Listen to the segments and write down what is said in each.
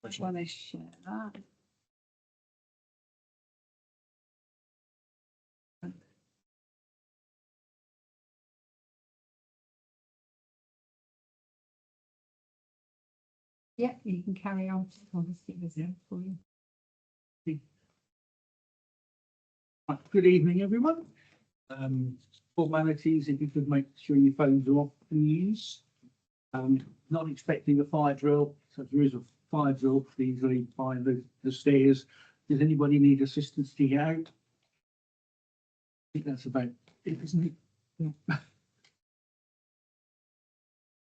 Want to share that? Yeah, you can carry on. I'll just get this in for you. Right, good evening, everyone. Formalities, if you could make sure your phones are off, please. Not expecting a fire drill, so if there is a fire drill, please leave by the stairs. Does anybody need assistance to get out? I think that's about it, isn't it? Yeah.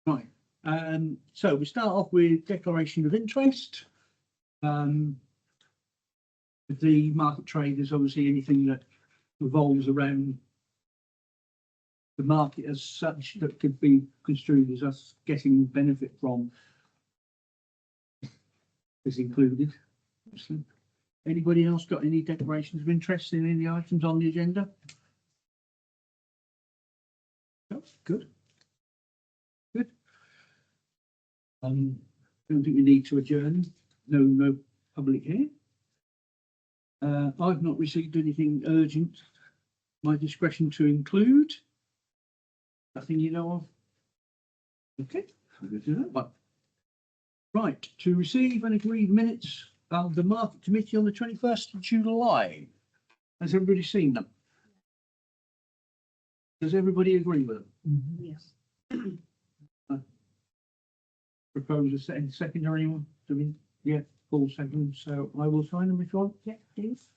Right, so we start off with declaration of interest. The market trade is obviously anything that revolves around the market as such that could be construed as us getting benefit from is included. Anybody else got any declarations of interest in any items on the agenda? No? Good. Good. Don't think we need to adjourn. No public here. I've not received anything urgent. My discretion to include. Nothing you know of? Okay, I'm good to know. But right, to receive and agree minutes of the market committee on the 21st of July. Has everybody seen them? Does everybody agree with them? Yes. Propose a second or anyone? Do we? Yeah, full second. So I will sign them if you want. Yeah, please.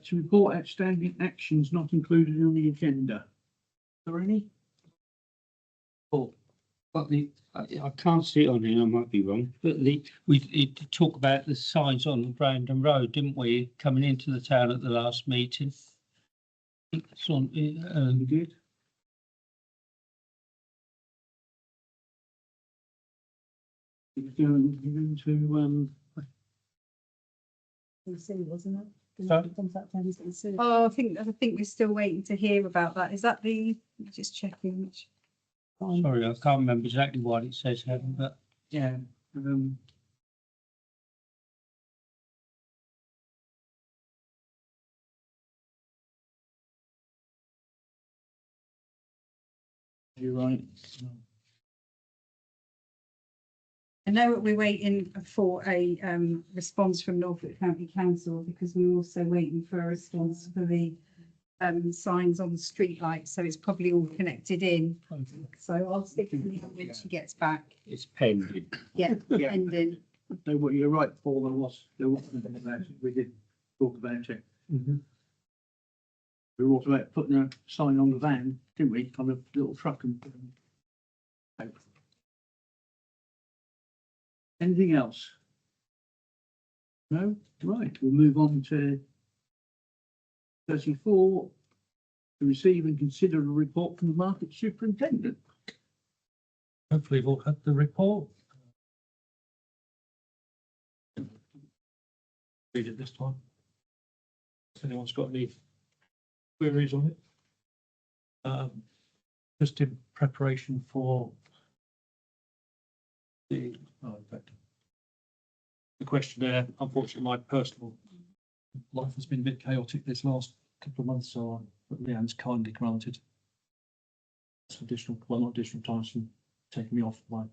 To report outstanding actions not included on the agenda. Are there any? Paul? But I can't see it on here, I might be wrong, but we talk about the signs on Brandon Road, didn't we, coming into the town at the last meeting? I think it's on, We did. You're going to Wasn't it? Sorry? Oh, I think we're still waiting to hear about that. Is that the, just checking which. sorry, I can't remember exactly what it says, Helen, but yeah. You're right. I know we're waiting for a response from Norfolk County Council because we're also waiting for a response for the signs on the street lights. So it's probably all connected in. So I'll stick to it when she gets back. it's pending. Yeah, Yeah. pending. No, what you're right, Paul. There was we did talk about it. We were also about putting a sign on the van, didn't we? On a little truck and. Anything else? No? Right, we'll move on to 34. To receive and consider a report from the market superintendent. Hopefully you've all had the report. Read it this time. If anyone's got any queries on it. Just in preparation for the questionnaire. Unfortunately, my personal life has been a bit chaotic this last couple of months, so Leanne's kindly granted some additional, well, not additional time, from taking me off my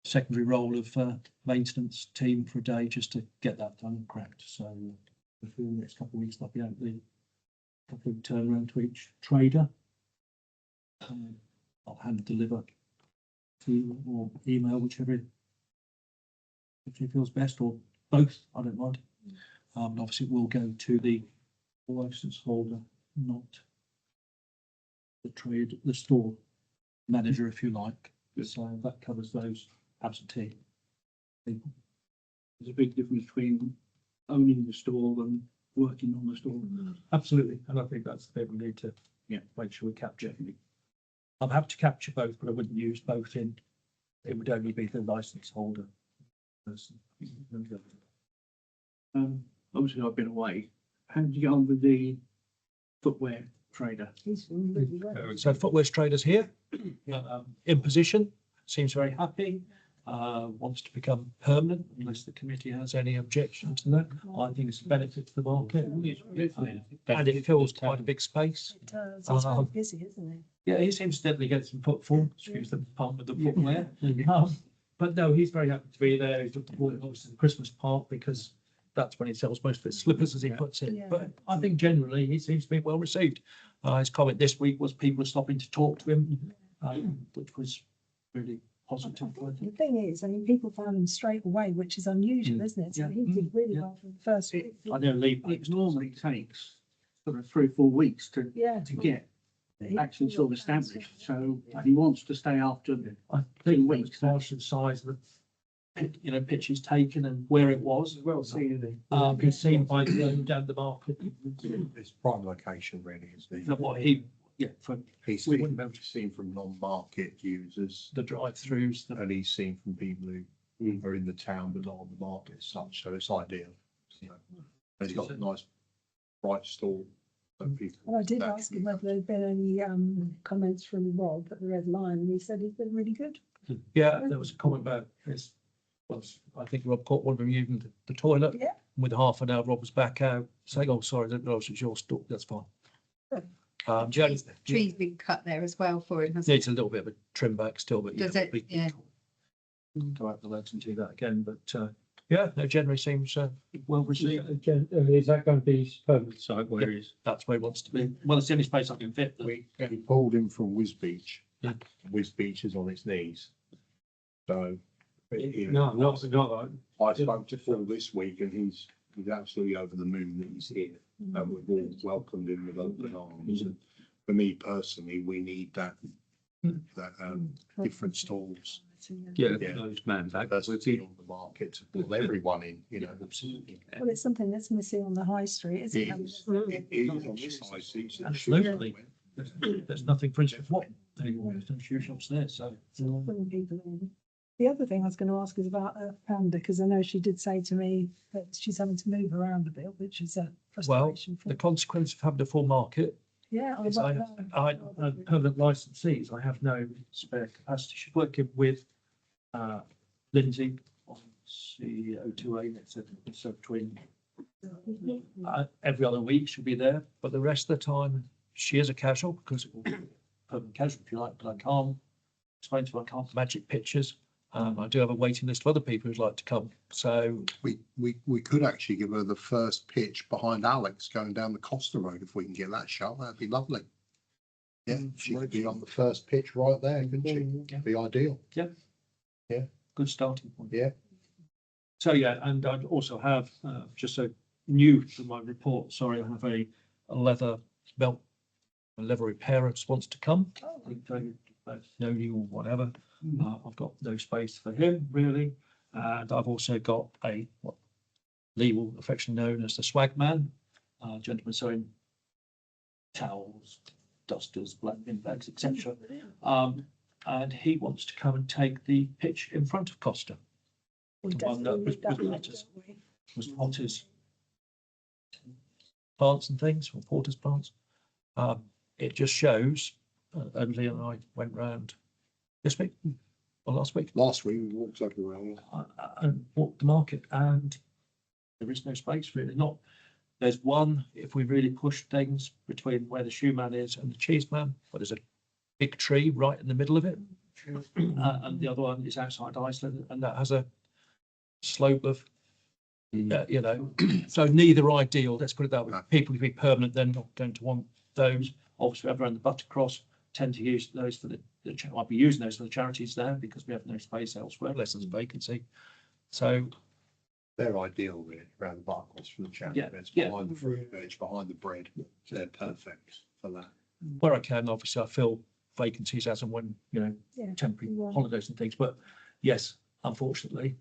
secondary role of maintenance team for a day just to get that done and cracked. So for the next couple of weeks, I'll be out the couple of turnaround to each trader. I'll hand deliver to or email, whichever feels best, or both. I don't mind. Obviously, it will go to the license holder, not the store manager, if you like. So that covers those absentee people. There's a big difference between owning the store and working on the store. Absolutely, and I think that's the bit we need to make sure we capture. I'm happy to capture both, but I wouldn't use both in. It would only be the license holder person. Obviously I've been away. How did you get on with the footwear trader? He's really well. So footwear traders here, in position, seems very happy, wants to become permanent unless the committee has any objection to that. I think it's a benefit to the market. And it fills quite a big space. It does. He's very busy, isn't he? Yeah, he seems to definitely get some footfall, excuse the pun with the footwear. But no, he's very happy to be there. He's looking forward to the Christmas part because that's when he sells most of his slippers, as he puts it. Yeah. But I think generally he seems to be well received. His comment this week was people are stopping to talk to him, which was really positive. I The think. thing is, I mean, people found him straight away, which is unusual, Mm. isn't it? So Yeah. he did really Yeah. well from the first week. I know Lee. It normally takes sort of 3 or 4 weeks to Yeah. get He- actually sort of established. So he wants to stay after I think it was partial size of the pitches taken and where it was. well seen. It's seen by going down the market. It's prime location really, isn't That what he, for He's we wouldn't be able to seen from non-market users the drive-throughs, the and he's seen from people who are in the town but not on the market as such, so it's ideal. You know. And he's got a nice bright stall. So people. Well, I did ask him whether there'd been any comments from Rob at the Red Lion, and he said he's been really good. Yeah, there was a comment about this. I think Rob caught one of them using the toilet. Yeah. With half an hour, Rob was back out saying, "Oh, sorry, I didn't realise it was your store." That's fine. Trees been cut there as well for him, hasn't Needs a little bit of a trim back still, but Does it? Yeah. Go out the legs and do that again, but yeah, no, generally seems well received. Is that going to be permanent site where Yeah. it is? That's where he wants to be. Well, it's the only space I can fit. We pulled him from Whiz Beach. Yeah. Whiz Beach is on its knees. So. No, not I spoke to Phil this week and he's absolutely over the moon that he's here. And we've all welcomed him with open arms. And for me personally, we need that different stalls. Yeah, Yeah. those man back. Diversity on the market to pull everyone in, you know. Absolutely. Well, it's something that's missing on the high street, isn't It it? is, it is on this high street. Absolutely. There's nothing, for instance, what anymore, there's no shoe shops there, so. Bring people in. The other thing I was going to ask is about Panda, because I know she did say to me that she's having to move around a bit, which is a frustration. The consequence of having a full market Yeah, is I permanent licensees, I have no spare capacity. She's working with Lindsay on CO2A, it's between every other week she'll be there, but the rest of the time she is a casual because it will be permanent casual if you like, but I can't explain to her, I can't magic pictures. I do have a waiting list of other people who'd like to come, so. We could actually give her the first pitch behind Alex going down the Costa Road if we can get that shot. That'd be lovely. Yeah, she could be on the first pitch right there, couldn't she? Yeah. Be ideal. Good starting point. Yeah. So, yeah, and I also have, just so new to my report, sorry, I have a leather belt, a leather repairer just wants to come. I think David, know you or whatever. I've got no space for him really. And I've also got what Lee will affectionately known as the swag man, gentleman sewing towels, dusters, black bin bags, etc. And he wants to come and take the pitch in front of Costa. We The one that definitely was- need that, was don't Potters. we? Was Potter's plants and things, or Porter's plants. It just shows, and Lee and I went round this week or last week Last week we walked up around. and walked the market, and there is no space really. Not there's one if we really push things between where the shoe man is and the cheese man, but there's a big tree right in the middle of it, and the other one is outside Iceland, and that has a slope of. So neither ideal. Let's put it that way. No. People who be permanent, they're not going to want those. Obviously, everyone the Buttercross tend to use those for I'll be using those for the charities now because we have no space elsewhere, unless there's a vacancy. So They're ideal really, around the Barclays for the charity Yeah, beds, yeah. behind the fruit veg, behind the bread. They're perfect for that. where I can, obviously, I fill vacancies as and when, Yeah. temporary Yeah. holidays and things. But yes, unfortunately,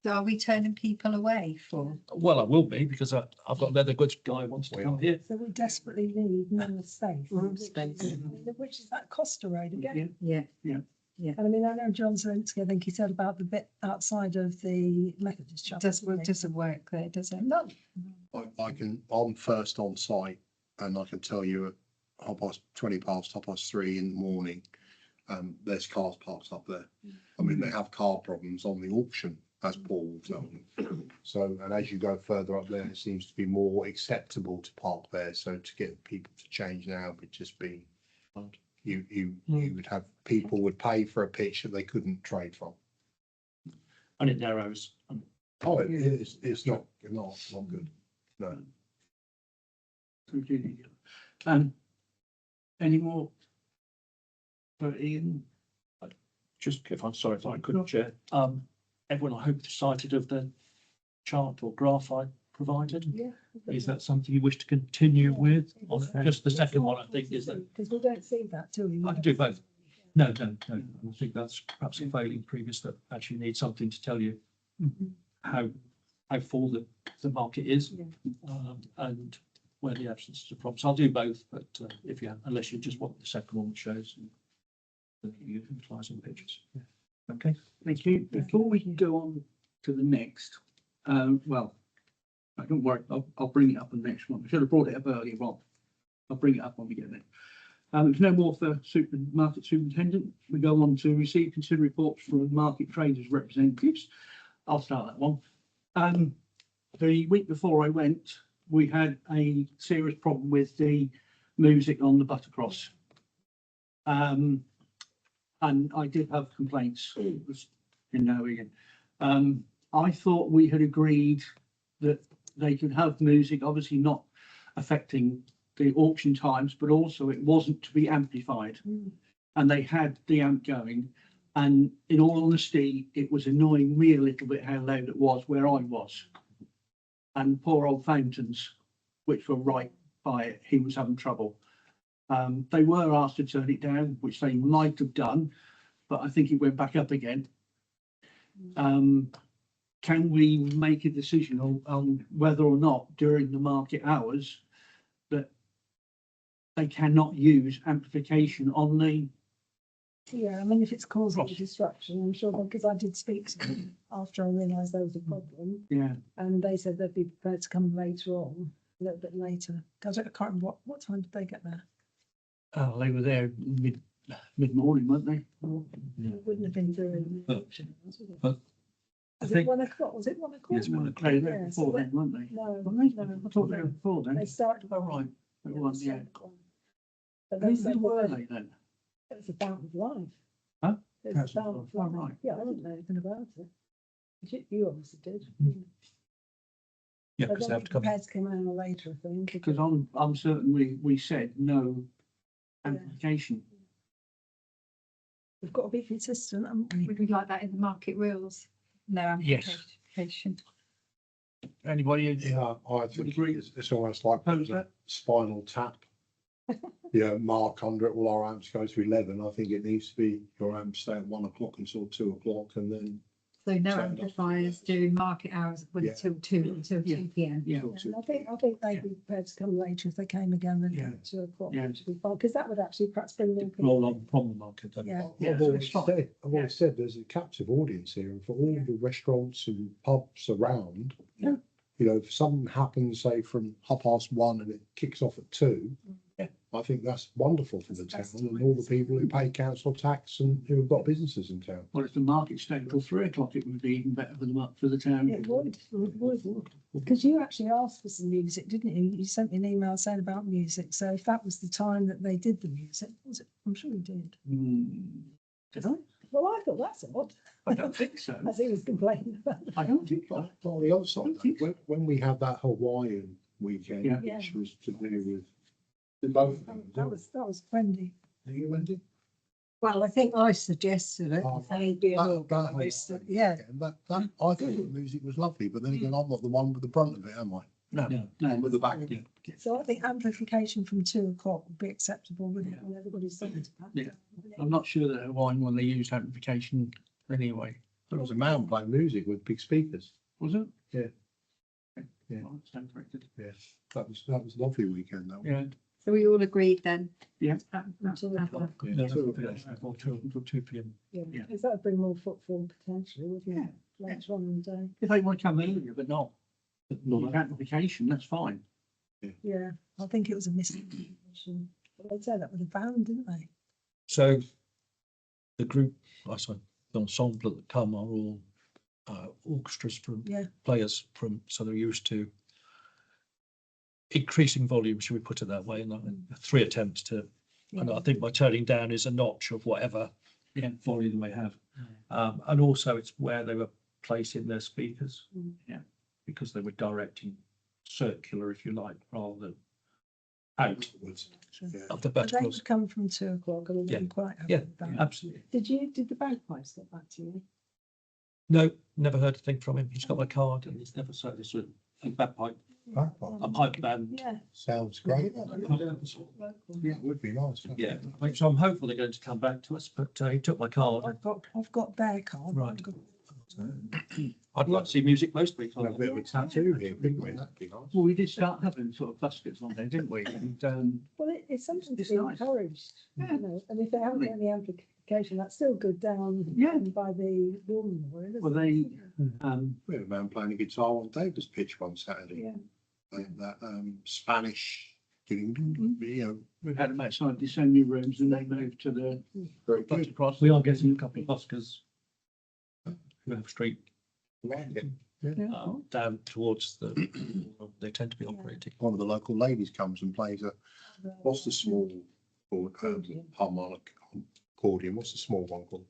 So are we turning people away for? well, I will be because I've got a leather goods guy who wants to We come are. here. So we desperately need more space. More space. Which is that Costa Road again. Yeah. Yeah. And I mean, I know John Zelensky, I think he said about the bit outside of the Methodist chapel. Doesn't work there, does it? No, I'm first on site and I can tell you at 3:20 in the morning, there's cars parked up there. I mean, they have car problems on the auction, as Paul will tell you. So, and as you go further up there, it seems to be more acceptable to park there. So to get people to change now would just be, you would have, people would pay for a pitch that they couldn't trade from. And it narrows. Oh, it's not good. No. Any more? For Ian? Just if I'm sorry if I couldn't, Chair. Everyone I hope excited of the chart or graph I provided. yeah. Is that something you wish to continue with? Or just the second one, I think, is that Because we don't see that, do we? I can do both. No. I think that's perhaps a failing previous that actually need something to tell you how full the market is, Yeah. and where the absence of problems. I'll do both, but if you unless you just want the second one, which shows that you utilize in pictures. Yeah. Okay. Thank you. Before we go on to the next, well, don't worry, I'll bring it up on the next one. I should have brought it up earlier on. I'll bring it up when we get there. There's no more for market superintendent. We go on to receive, consider reports from market traders representatives. I'll start that one. The week before I went, we had a serious problem with the music on the Buttercross. And I did have complaints, Ian. I thought we had agreed that they could have music, obviously not affecting the auction times, but also it wasn't to be amplified. And they had the amp going. And in all honesty, it was annoying me a little bit how loud it was where I was. And poor old Fountains, which were right by it, he was having trouble. They were asked to turn it down, which they might have done, but I think it went back up again. Can we make a decision on whether or not during the market hours that they cannot use amplification on the? Yeah, I mean, if it's causing Cross. disruption, I'm sure, because I did speak to them after I realised there was a problem, Yeah, and they said they'd be prepared to come later on, a little bit later. I can't remember what time did they get there? oh, they were there mid-morning, weren't they? It wouldn't have been during. But- Was it? but I Was it think 1 o'clock? Was it 1 o'clock? Yes, 1 o'clock. They were there Yeah, before so then, weren't they? No, Were they? no. I thought they were before then. They started. Oh, right. They were, at yeah. 7 o'clock. But they said Who were that they then? it was a bout of life. Huh? It was That's a bout of oh, life. right. Yeah, I didn't know anything about it. You obviously did. yeah, So because they they'll have be to come in. prepared to come in later, I think. Because I'm certain we said no amplification. We've got to be consistent, haven't we? Would we like that in the market rules? No Yes. amplification. Anybody? Yeah, I think agree. it's almost like Oppose a that? spinal tap. Yeah, mark under it. Well, our amps go to 11. I think it needs to be your amps stay at 1 o'clock until 2 o'clock, and then So no So- amplifiers during market hours Yeah. until 2 p.m. Yeah. till And 2. I think they'd be prepared to come later if they came again then Yeah. at 2 o'clock, Yeah. which would be fine, because that would actually perhaps bring more people. Roll on from the market. then. Yeah. Yeah, I've always it's fine. said, there's a captive audience here, and for all Yeah. the restaurants and pubs around, Yeah. you know, if something happens, say from 1:30 and it kicks off at 2, Yeah. I think that's wonderful for the town That's and all the people who pay council tax and who have got businesses in town. Well, if the market stayed till 3 o'clock, it would be even better for the town. It would. Because you actually asked for some music, didn't you? You sent me an email saying about music, so if that was the time that they did the music, was it? I'm sure you did. Did I? Well, I thought that's odd, I don't think so. as he was complaining about. I don't think so. But on the other side, when we had that Hawaiian weekend, Yeah. which was to do with both. That was Wendy. Do you, Wendy? Well, I think I suggested it. Oh, Maybe a little That- bit, yeah. That, I thought the music was lovely, but then again, I'm not the one with the brunt of it, am I? No, Yeah. no. I'm with the back. Yeah. So I think amplification from 2 o'clock would be acceptable, wouldn't it? And everybody's saying to that. Yeah. I'm not sure that Hawaiian one they used amplification anyway. There was a man playing music with big speakers. Was it? Yeah. Yeah. Oh, stand corrected. Yes, that was a lovely weekend, though. Yeah. So we all agreed then? Yeah. Until the clock. Yeah, or two p.m. Yeah, Yeah. because that would bring more footfall potentially, wouldn't it? Later on in the day. If they want to come earlier, but not Not amplification, that's fine. Yeah, I think it was a misinformation. But they said that with a van, didn't they? So the group, I say, the ensemble that come are all orchestras from Yeah. players from, so they're used to increasing volume, should we put it that way? And 3 attempts to, and I think my turning down is a notch of whatever volume they have. And also it's where they were placing their speakers. Mm. Yeah. Because they were directing circular, if you like, rather than out Sure. Yeah. of the But they verticals. would come from 2 o'clock and Yeah. I'm quite happy Yeah, with that. absolutely. Did the bagpipes get back to you? No, never heard a thing from him. He's got my card and he's never said this. A bagpipe, a pipe band. Yeah. Sounds great. Local. Yeah, it would be nice. Yeah, so I'm hopeful they're going to come back to us, but he took my card. I've got their card. Right. I've got- I'd like to see music most weeks. A bit of a tattoo here, couldn't we? That'd be nice. Well, we did start having sort of buskets on there, didn't we? And Well, it's something to It's be nice. encouraged, Yeah. you know, and if they haven't got any amplification, that's still good down Yeah. by the Warm Memorial, isn't Well, it? We had a man playing a guitar on Davis pitch one Saturday. Yeah. That Spanish, you know, we've had them outside the semi rooms and they moved to the very But good. across, we are getting a couple of buskers who have street Like it. down towards the, they tend to be operating. One of the local ladies comes and plays what's the small Accordion. harmonic accordion? What's the small one called?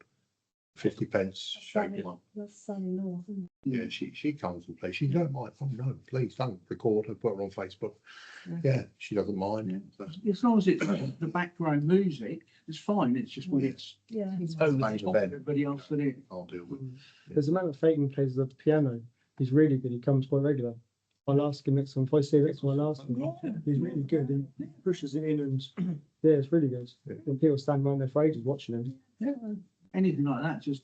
50 pence shaped one. That's Sunny North, isn't it? Yeah, she comes and plays. She don't mind. Oh no, please don't record her, put her on Facebook. Yeah. Yeah, she doesn't mind. as long as it's the background music, it's fine. It's just when it's Yeah. over the Main top of event. everybody else that it. I'll deal with. There's a man at Fagan plays the piano. He's really good. He comes quite regular. I'll ask him next time. If I see him next time, I'll ask him. Yeah. He's really good. He pushes it in and yeah, it's really good. And people stand around there for ages watching him. Anything like that just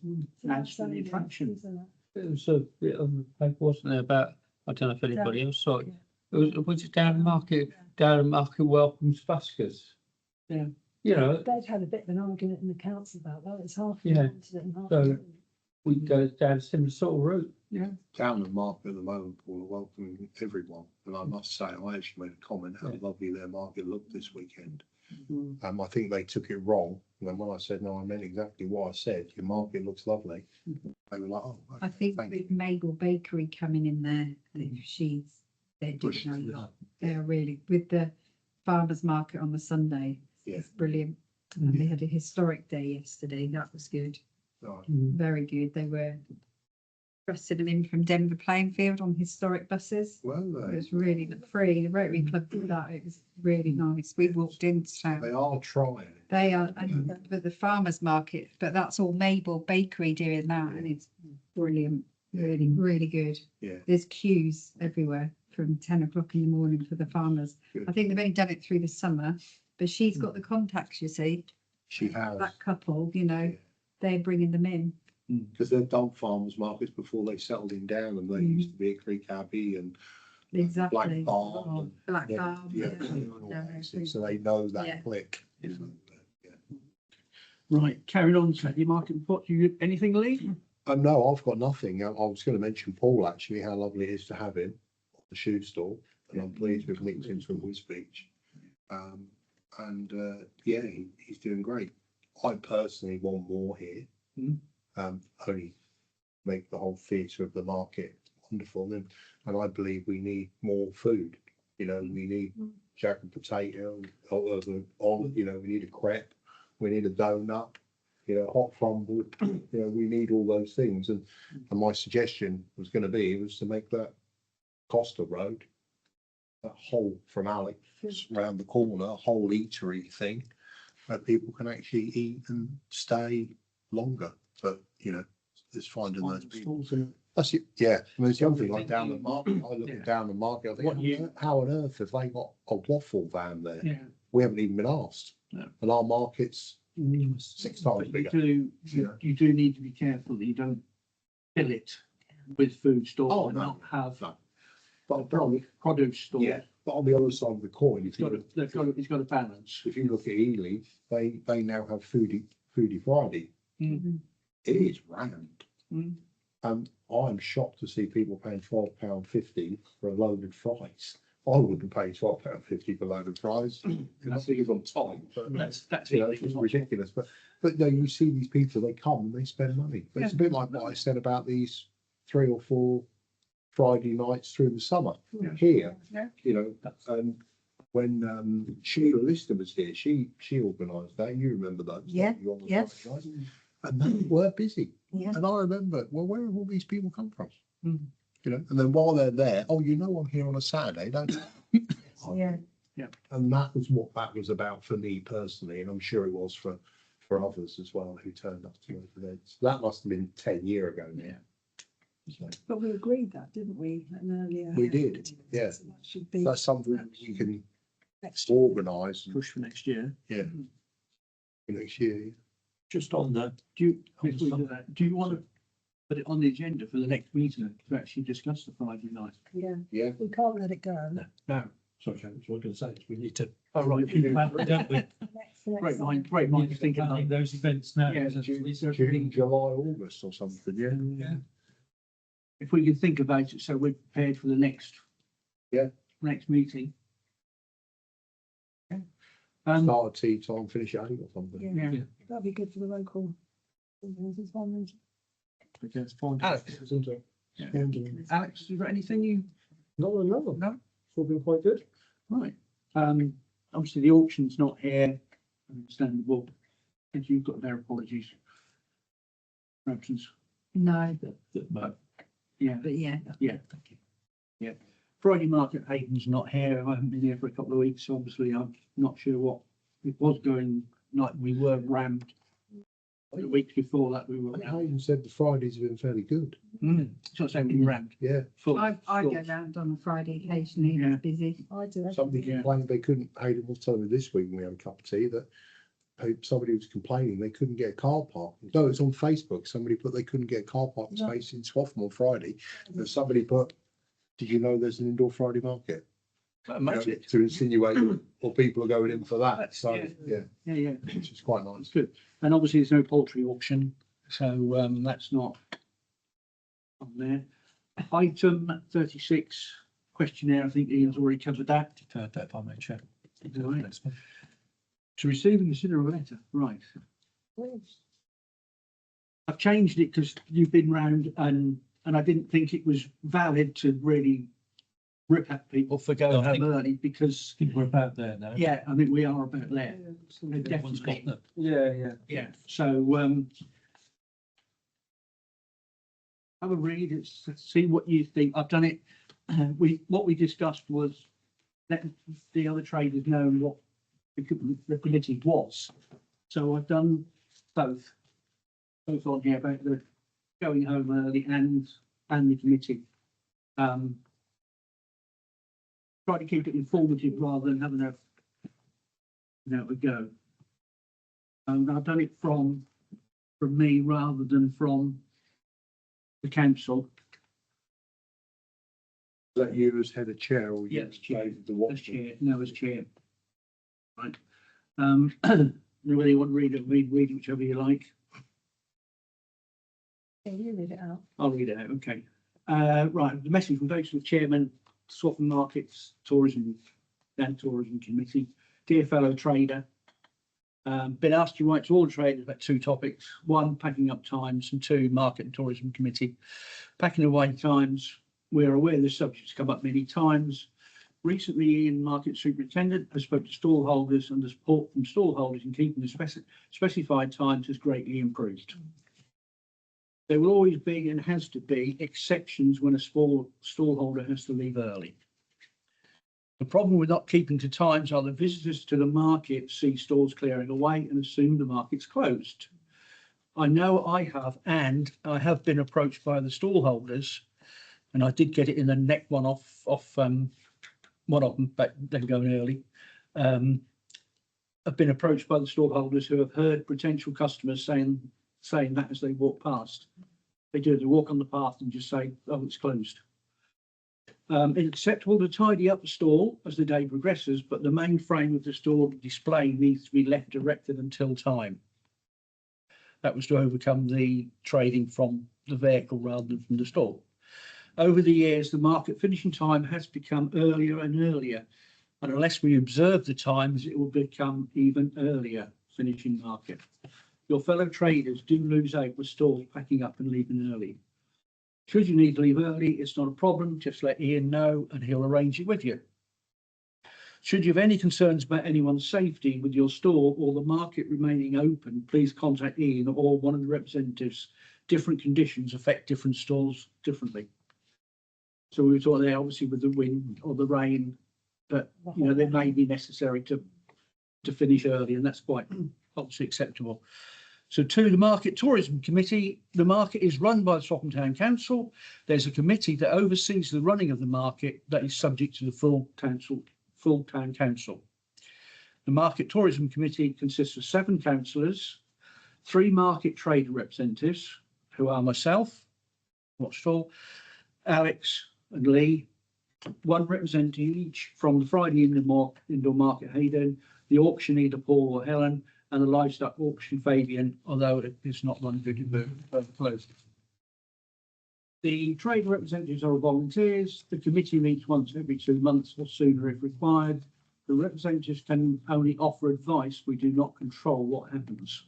adds to the Sunny, attraction. isn't it? There was a bit on the paper, wasn't there, about, I don't know if anybody else saw it. Was it down the market welcomes buskers? Yeah. You know, They'd had a bit of an argument in the council about that. It's half. Yeah. wanted it and half So- didn't. we go down a similar sort of route. Down the market at the moment, Paul, are welcoming everyone. And I must say, I actually made a comment how lovely their market looked this weekend. I think they took it wrong. And then when I said, no, I meant exactly what I said. Your market looks lovely. They were like, oh, I okay, think thank with you. Mabel Bakery coming in there, they're doing a lot. They're really, with the farmers market on the Sunday, Yeah. it's brilliant. And they had a historic day yesterday. That was good. Right. Very good. They were dressing them in from Denver playing field on historic buses. Well, It was really free. The Rotary Club did that. It was really nice. We walked into town. they are trying. They are, and but the farmers market, but that's all Mabel Bakery doing that, and it's brilliant. Really, really good. Yeah. There's queues everywhere from 10 o'clock in the morning for the farmers. Good. I think they've only done it through the summer, but she's got the contacts, you see, She has. that couple, you know, they're bringing them in. Because they've done farmers markets before they settled in down and they used to be at Creek Abbey and Exactly. Black Farm. and- Black yeah, Farm, yeah, yeah. and all Yeah, that, very so they know that Yeah. click. Yeah. Right, carrying on, Saturday market report. You anything, Lee? No, I've got nothing. I was going to mention Paul actually, how lovely it is to have him at the shoe store, and I'm pleased with Lincoln from Wisbech. Yeah, he's doing great. I personally want more here. Only make the whole theatre of the market wonderful, and I believe we need more food. You know, we need jack and potato, you know, we need a crepe, we need a donut. You know, hot crumble, you know, we need all those things. And my suggestion was going to be, was to make that Costa Road, that whole from Alex round the corner, a whole eatery thing, where people can actually eat and stay longer. But, you know, it's finding those people. That's it, yeah. I mean, it's the other thing, like down the market, I look at down the market, I think, how on earth have they got a waffle van there? Yeah. We haven't even been asked. No. And our market's 6 times But bigger. you do need to be careful that you don't fill it with food store Oh, and no, not have no. a produce store. Yeah, But on the other side of the coin, if It's got you, it's got a balance. if you look at Ely, they now have Foodie Friday. Mm. It is rammed. Mm. I'm shocked to see people paying £12.50 for a loaded fries. I wouldn't pay £12.50 for loaded fries. That's because I'm tight, but That's you know, it. it's ridiculous. But no, you see these people, they come and they spend money. But it's a bit like what I said about these 3 or 4 Friday nights through the summer Yeah. here. Yeah. You know, when Sheila Lister was here, she organised that. You remember those? Yeah, You on the yes. Friday nights? And they were busy. Yeah. And I remember, well, where have all these people come from? Mm. You know, and then while they're there, oh, you know, I'm here on a Saturday, don't you? Yeah. And that was what that was about for me personally, and I'm sure it was for others as well who turned up to those events. That must have been 10 years ago now. So But we agreed that, didn't we, at an earlier? we did, yeah. So that should be That's something we can next year. organise and Push for next year. for next year. Yeah. Just on the, Do you, before we do that, do you want to put it on the agenda for the next meeting to actually discuss the Friday night? Yeah, Yeah. we can't let it go. No. sorry, Chairman, what I was going to say is we need to. Oh, right. Think about it, don't we? Great mind, We need to thinking plan like those events now. Yeah, June, July, August or something, yeah. Yeah. If we can think about it, so we're prepared for the next. Yeah. Next meeting. Start at tea time, finish at 8 or something. Yeah, Yeah. that'd be good for the local. businesses, one Let's find Alex, Isn't it? Yeah. Yeah. Alex, is there anything you, Not another. no? It's all been quite good. Right, obviously the auction's not here, understandable, and you've got their apologies. For absence, No, But yeah, but yeah. yeah, thank you. Yeah, Friday market Hayden's not here, I haven't been here for a couple of weeks, so obviously I'm not sure what it was going, like we were rammed. The weeks before that we were I think rammed. Hayden said the Fridays have been fairly good. It's not saying we were rammed. Yeah. Full, I full. go round on a Friday occasionally, Yeah. it's busy. I do. Somebody Yeah. complained they couldn't, Hayden was telling me this week when we had a cup of tea that somebody was complaining they couldn't get a car park. No, it's on Facebook. Somebody put they couldn't get a car parking No. space in Swaffham on Friday. And somebody put, did you know there's an indoor Friday market? You know, Imagine it. to insinuate or people are going in for that. That's- So, yeah. yeah, Yeah, yeah. which is quite It's nice. good. And obviously there's no poultry auction, so that's not on there. Item 36 questionnaire, I think Ian's already covered that. deferred that if I may, Chair. Right. Next one. To receive and consider a letter, right. I've changed it because you've been round and I didn't think it was valid to really rip at people for going No, I home think- early because, I think we're about there now. yeah, I think we are about there. Everyone's got Definitely. them. Yeah. Yeah, so, have a read, see what you think. I've done it. What we discussed was let the other traders know what the committee was. So I've done both on here about the going home early and the committee. Try to keep it informative rather than having a, a go. I've done it from me rather than from the council. Is that you as head of chair or you Yes, as chair. the As watchman? chair, no, as chair. Right. Whether you want to read it, read whichever you like. Yeah, you read it out. I'll read it out, okay. Right, the message from Vauxhall Chairman, Swaffham Markets Tourism and Tourism Committee. Dear fellow trader, been asked to write to all the traders about 2 topics. 1, packing up times, and 2, Market and Tourism Committee. Packing away times, we're aware this subject's come up many times. Recently, Ian, Market Superintendent, has spoken to stall holders and the support from stall holders in keeping the specified times has greatly improved. There will always be and has to be exceptions when a stall holder has to leave early. The problem with not keeping to times are the visitors to the market see stalls clearing away and assume the market's closed. I know I have, and I have been approached by the stall holders, and I did get it in the neck one off one of them back then going early. I've been approached by the stall holders who have heard potential customers saying that as they walk past. They do, they walk on the path and just say, oh, it's closed. It's acceptable to tidy up the stall as the day progresses, but the main frame of the stall display needs to be left erected until time. That was to overcome the trading from the vehicle rather than from the stall. Over the years, the market finishing time has become earlier and earlier, and unless we observe the times, it will become even earlier finishing market. Your fellow traders do lose out with stalls packing up and leaving early. Should you need to leave early, it's not a problem. Just let Ian know and he'll arrange it with you. Should you have any concerns about anyone's safety with your store or the market remaining open, please contact Ian or one of the representatives. Different conditions affect different stores differently. So we were talking there, obviously, with the wind or the rain, but you know, they may be necessary to finish early, and that's quite obviously acceptable. So to the Market Tourism Committee, the market is run by the Swaffham Town Council. There's a committee that oversees the running of the market that is subject to the full Town Council. The Market Tourism Committee consists of 7 councillors, 3 market trader representatives, who are myself, Watchstall, Alex and Lee, 1 representative each from the Friday Indoor Market Hayden, the auctioneer Paul or Helen, and the livestock auction Fabian, although it is not run good closed. The trade representatives are volunteers. The committee meets once every 2 months or sooner if required. The representatives can only offer advice. We do not control what happens.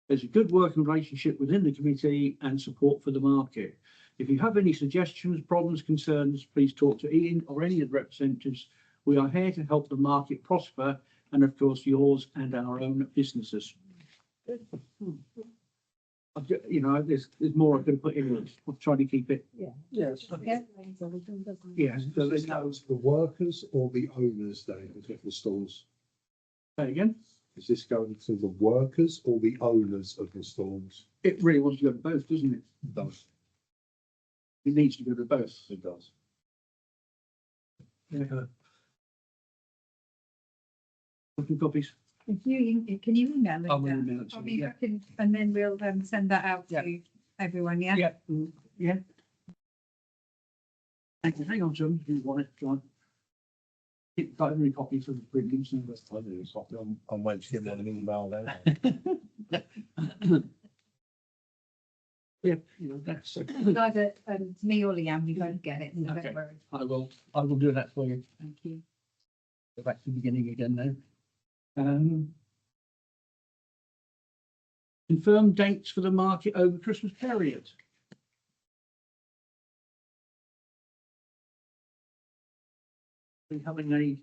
There's a good working relationship within the committee and support for the market. If you have any suggestions, problems, concerns, please talk to Ian or any of the representatives. We are here to help the market prosper and, of course, yours and our own businesses. You know, there's more I could put in it. I'm trying to keep it. Yes. Yeah. So there's Is no. that the workers or the owners, David, of the stalls? Say again. Is this going to the workers or the owners of the stalls? It really wants to go to both, doesn't it? It does. It needs to go to both. It does. Yeah. Copies. If you, can you email it? I will down? email it to I you, mean, yeah. I can, and then we'll send that out Yeah. to everyone, yeah? Yeah. Yeah. Hang on, John. You want it, John? Keep got every copy for the printing. I do. So I'm waiting to get one an email now. Yeah, you know, that's, Either to me or Leanne, we won't get it, so Okay. don't worry. I will do that for you. Thank you. Go back to the beginning again now. Confirm dates for the market over Christmas period. We having a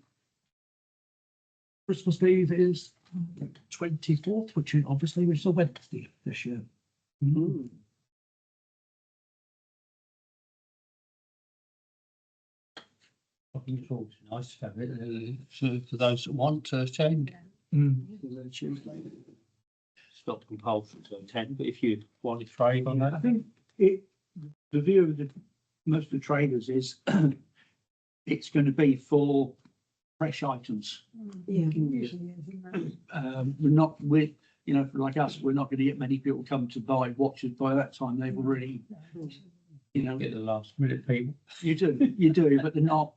Christmas Eve is 24th, which is obviously a Wednesday this year. I think it's always nice to have it for those that want to attend. It's not compulsory to attend, but if you want to trade on I that, think the view of most of the traders is it's going to be for fresh items. Yeah, usually is, isn't it? We're not you know, like us, we're not going to get many people come to buy watches by that time. They've already, you know, get the last minute people. you do, but they're not.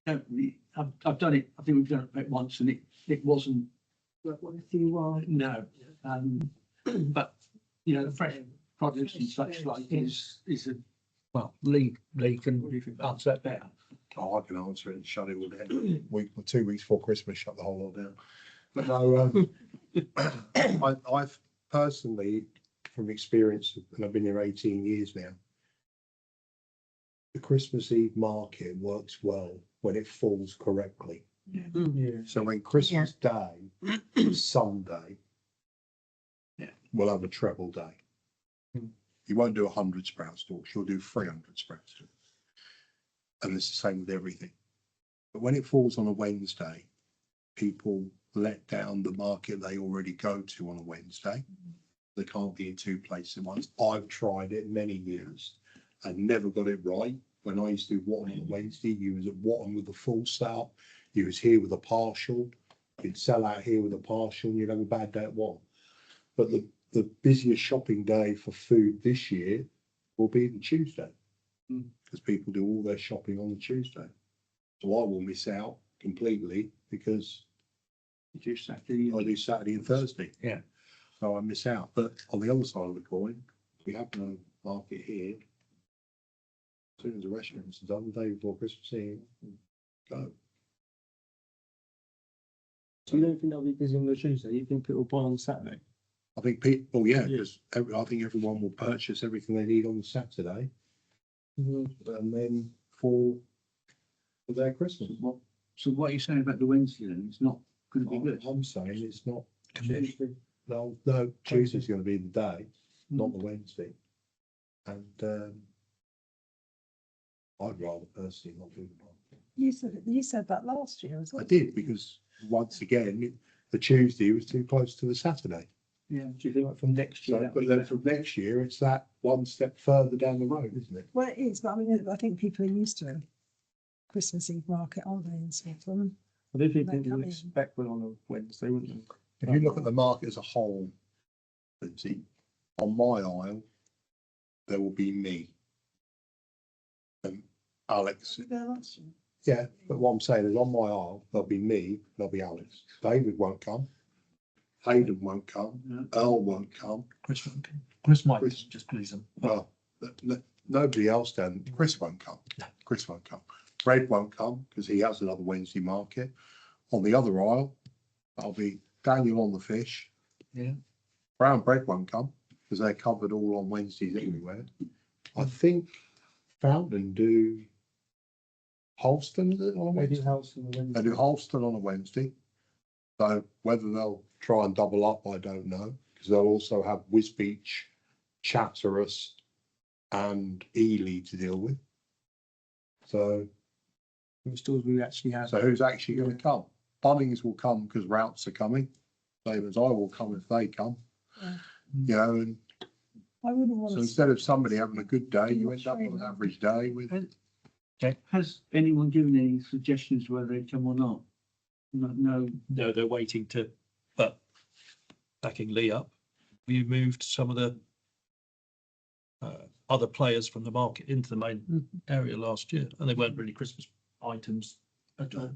I've done it. I think we've done it about once, and it wasn't. What if you want? No, but you know, the fresh produce and such like is a well, Lee can answer that better. Oh, I can answer it and shut it all down. Week or 2 weeks before Christmas, shut the whole lot down. But no, I've personally, from experience, and I've been here 18 years now, the Christmas Eve market works well when it falls correctly. Yeah. So when Christmas Day is Sunday, we'll have a treble day. You won't do 100 sprout stalks, you'll do 300 sprout stalks. And it's the same with everything. But when it falls on a Wednesday, people let down the market they already go to on a Wednesday. They can't be in 2 places at once. I've tried it many years and never got it right. When I used to do Watton on a Wednesday, you was at Watton with a full sale, you was here with a partial, you'd sell out here with a partial, and you'd have a bad day at Watton. But the busiest shopping day for food this year will be the Tuesday. because people do all their shopping on the Tuesday. So I will miss out completely because You do Saturday. I do Saturday and Thursday. Yeah. So I miss out. But on the other side of the coin, we have no market here. As soon as the restaurants are done, the day before Christmas Eve, go. So you don't think that'll be busy on the Tuesday? You think people buy on Saturday? I think people, yeah, because I think everyone will purchase everything they need on Saturday and then for their Christmas. So what are you saying about the Wednesday then? It's not going to be good. I'm saying it's not, Tuesday. no, Tuesday's going to be the day, not the Wednesday. And I'd rather personally not do the market. You said that last year as well. I did, because once again, the Tuesday was too close to the Saturday. Yeah. Do you think like from next year? So, that'll but be then better? from next year, it's that one step further down the road, isn't it? Well, it is, but I mean, I think people are used to a Christmas Eve market, aren't they, in Swaffham? I do think They people come would in. expect one on a Wednesday, wouldn't they? If you look at the market as a whole, Lindsay, on my aisle, there will be me. And Alex, You there last year? yeah, but what I'm saying is on my aisle, there'll be me, there'll be Alex. David won't come. Hayden won't come. Earl won't come. Chris might Chris- just please them. Well, nobody else then. Chris won't come. Chris won't come. Fred won't come because he has another Wednesday market. On the other aisle, that'll be Daniel on the fish. Yeah. Brown bread won't come because they're covered all on Wednesdays everywhere. I think Fountain do Holston, is it, on a Maybe Wednesday? house on the They Wednesday. do Holston on a Wednesday. So whether they'll try and double up, I don't know, because they'll also have Wisbech, Chatteris and Ely to deal with. So, The stores we actually have. so who's actually going to come? Bunnings will come because routes are coming. Same as I will come if they come. Yeah. You know, and I wouldn't want so to. instead of somebody having a good day, you end up with an average day with. Has anyone given any suggestions whether they come or not? No. No, they're waiting to, but backing Lee up, we moved some of the other players from the market into the main area last year, and they weren't really Christmas items at all.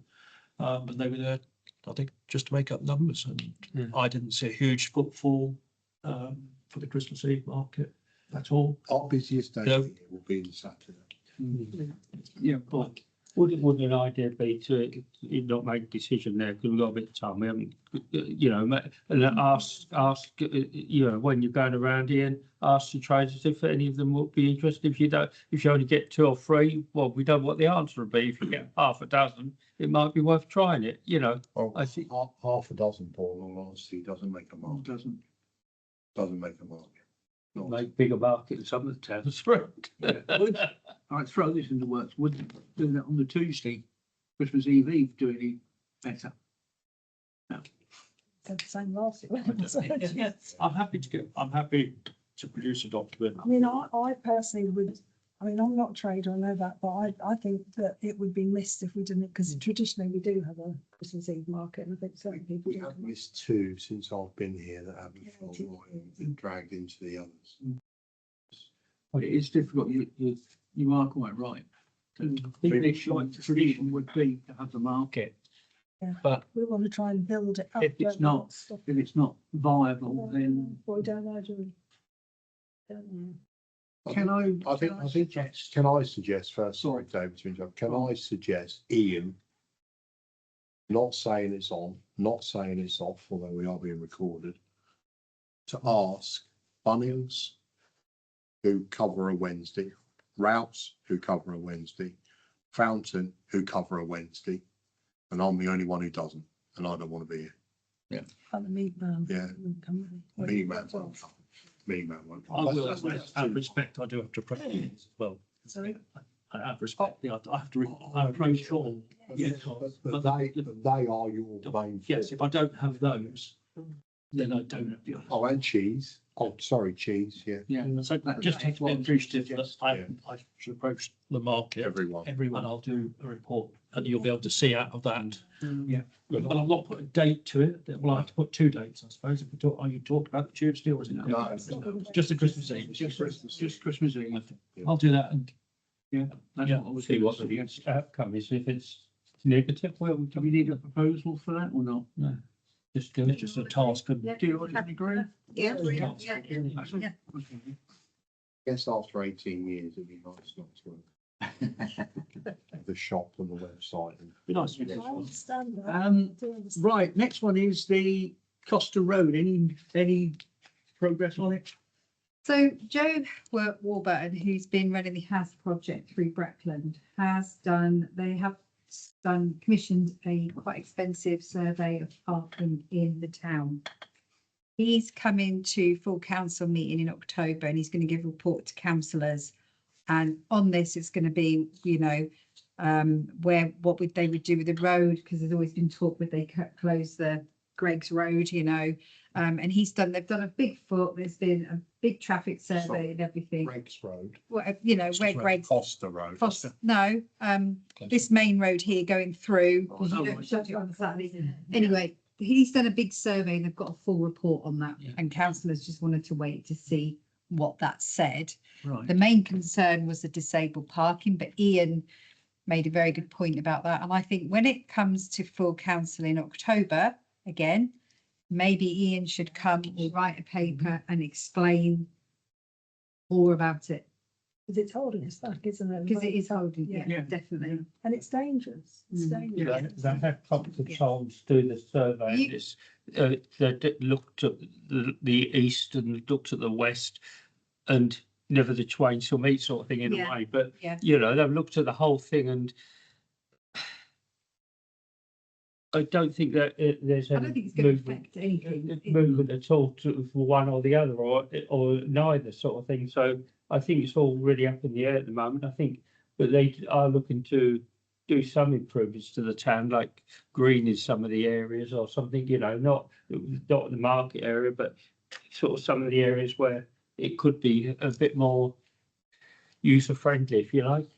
But they were there, I think, just to make up numbers, and I didn't see a huge footfall for the Christmas Eve market at all. Our busiest day Yeah. of the year will be the Saturday. Yeah, but Would an idea be to not make a decision there, because we've got a bit of time, we haven't, you know, and ask, you know, when you're going around here, and ask the traders if any of them would be interested. If you don't, if you only get 2 or 3, well, we don't know what the answer would be. If you get half a dozen, it might be worth trying it, you know. Well, I think- half a dozen, Paul, in all honesty, doesn't make a market. Doesn't make a market. Not- Make bigger market in some of the towns, right? I'd throw this in the works. Would doing that on the Tuesday, Christmas Eve do any better? Said the same last year. wasn't it? Yes, I'm happy to produce a document. I mean, I personally would, I mean, I'm not a trader, I know that, but I think that it would be missed if we didn't, because traditionally we do have a Christmas Eve market, and I think certain people We do. have missed 2 since I've been here that haven't Yeah, felt 2 right and been dragged into the others. But it is difficult. You are quite right. Tradition would be to have the market. We want to try and build it up. If it's don't we? not- Stop If it's not viable, then We don't know, do we? Don't know. can I suggest? Can I suggest first? Sorry, David, to interrupt. Can I suggest Ian? Not saying it's on, not saying it's off, although we are being recorded. To ask Bunnings, who cover a Wednesday, Routes, who cover a Wednesday, Fountain, who cover a Wednesday, and I'm the only one who doesn't, and I don't want to be here. And the meat man. Yeah. wouldn't come, would Me he? man won't come. Me man won't I come. will, That's out of too- respect, I do have to approach it as well. Sorry? I have respect, I have to, I approach all. Yes, but they are your main. Yes, if I don't have those, then I don't have the others. Oh, and cheese. Oh, sorry, cheese, yeah. Yeah. So That- just have that's to what be I was appreciative that suggesting, I should approach the market, Everyone. and I'll do a report, and you'll be able to see out of that. Yeah. But I'm not putting a date to it, well, I have to put 2 dates, I suppose, if we talk, are you talking about the Tuesday or is it? No, Just the Christmas Eve. Just Christmas Eve. I'll do that and Yeah, that's Yeah, what I was see going what to the suggest. outcome is. If it's negative, well, Do we need a proposal for that or not? no, just do It's it. just a task and Do you agree? Yeah. Yeah. Yeah. Okay. Guess after 18 years, it'd be nice not to. The shop and the website. And be nice. I understand that. Um, I do understand. right, next one is the Costa Road. Any progress on it? So Joe Warburton, who's been running the house project through Breckland, they have commissioned a quite expensive survey of parking in the town. He's coming to full council meeting in October and he's going to give a report to councillors. And on this, it's going to be, what would they would do with the road, because there's always been talk would they close the Greg's Road, and they've done a big foot, there's been a big traffic survey and everything. Greg's Road, Where Greg's, Costa Road. no, this main road here going through. Oh, because you no, don't right. shut it on Saturday. Anyway, he's done a big survey and they've got a full report on that, Yeah. and councillors just wanted to wait to see what that said. Right. The main concern was the disabled parking, but Ian made a very good point about that. And I think when it comes to full council in October, again, maybe Ian should come or write a paper and explain more about it. Because it's holding us back, isn't it? Because it is holding, Yeah. yeah, definitely. And it's dangerous. It's Mm. dangerous. They had Cox of Yeah. Souls do the survey. You- It's, looked at the east and looked at the west, and never the twain shall meet sort of thing in Yeah. a way. But Yeah. they've looked at the whole thing, and I don't think that there's I any don't think it's going to movement, affect anything. movement at all for one or the other, or neither sort of thing. So I think it's all really up in the air at the moment. I think, but they are looking to do some improvements to the town, like green in some of the areas or something. Not the market area, but sort of some of the areas where it could be a bit more user friendly, if you like.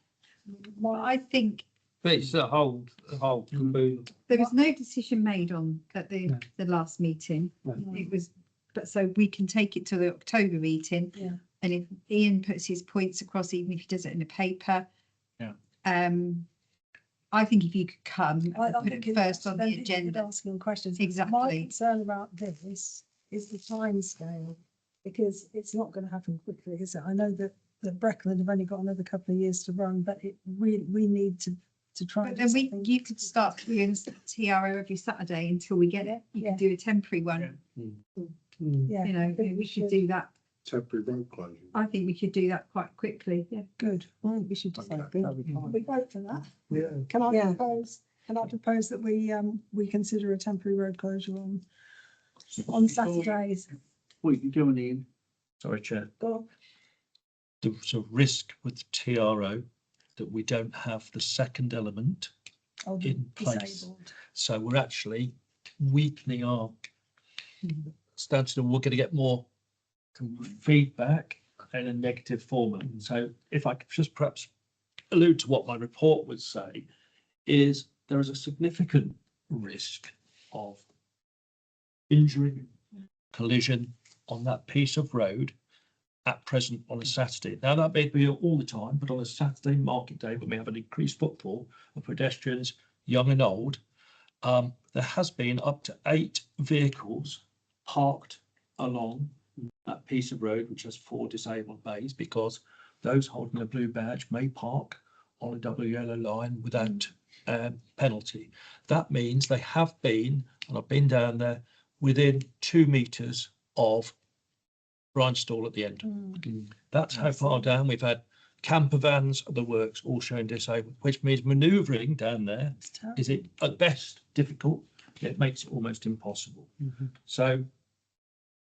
But I think But it's the whole caboodle. there was no decision made at No. the last meeting. No. It was, but so we can take it to the October meeting. Yeah. And if Ian puts his points across, even if he does it in a paper. Yeah. I think if you could come, I put think it first on the then people could agenda. ask him questions. My Exactly. concern about this is the time scale, because it's not going to happen quickly, is it? I know that Breckland have only got another couple of years to run, but we need to try. But and then do something. you could start doing TRO every Saturday until we get it. You Yeah. could do a temporary one, Yeah, we should do that. Temporary road closure. I think we could do that quite quickly, yeah. good. I think we should do that. Okay. We vote for that. Yeah. Can I Yeah. propose that we consider a temporary road closure on Saturdays? What you doing, Ian? Sorry, Chair. Go on. There's a risk with TRO that we don't have the second element Oh, the in place. disabled. So we're actually weakening our stance, and we're going to get more feedback in a negative format. So if I could just perhaps allude to what my report would say, is there is a significant risk of injury, collision on that piece of road at present on a Saturday. Now, that may be all the time, but on a Saturday market day, when we have an increased footfall of pedestrians, young and old, there has been up to 8 vehicles parked along that piece of road, which has 4 disabled bays, because those holding a blue badge may park on a double yellow line without penalty. That means they have been, and I've been down there, within 2 metres of Brian Stall at the end. That's how far down. We've had camper vans, the works, all showing disabled, which means manoeuvring down there It's terrible. is it at best difficult. It makes it almost impossible. So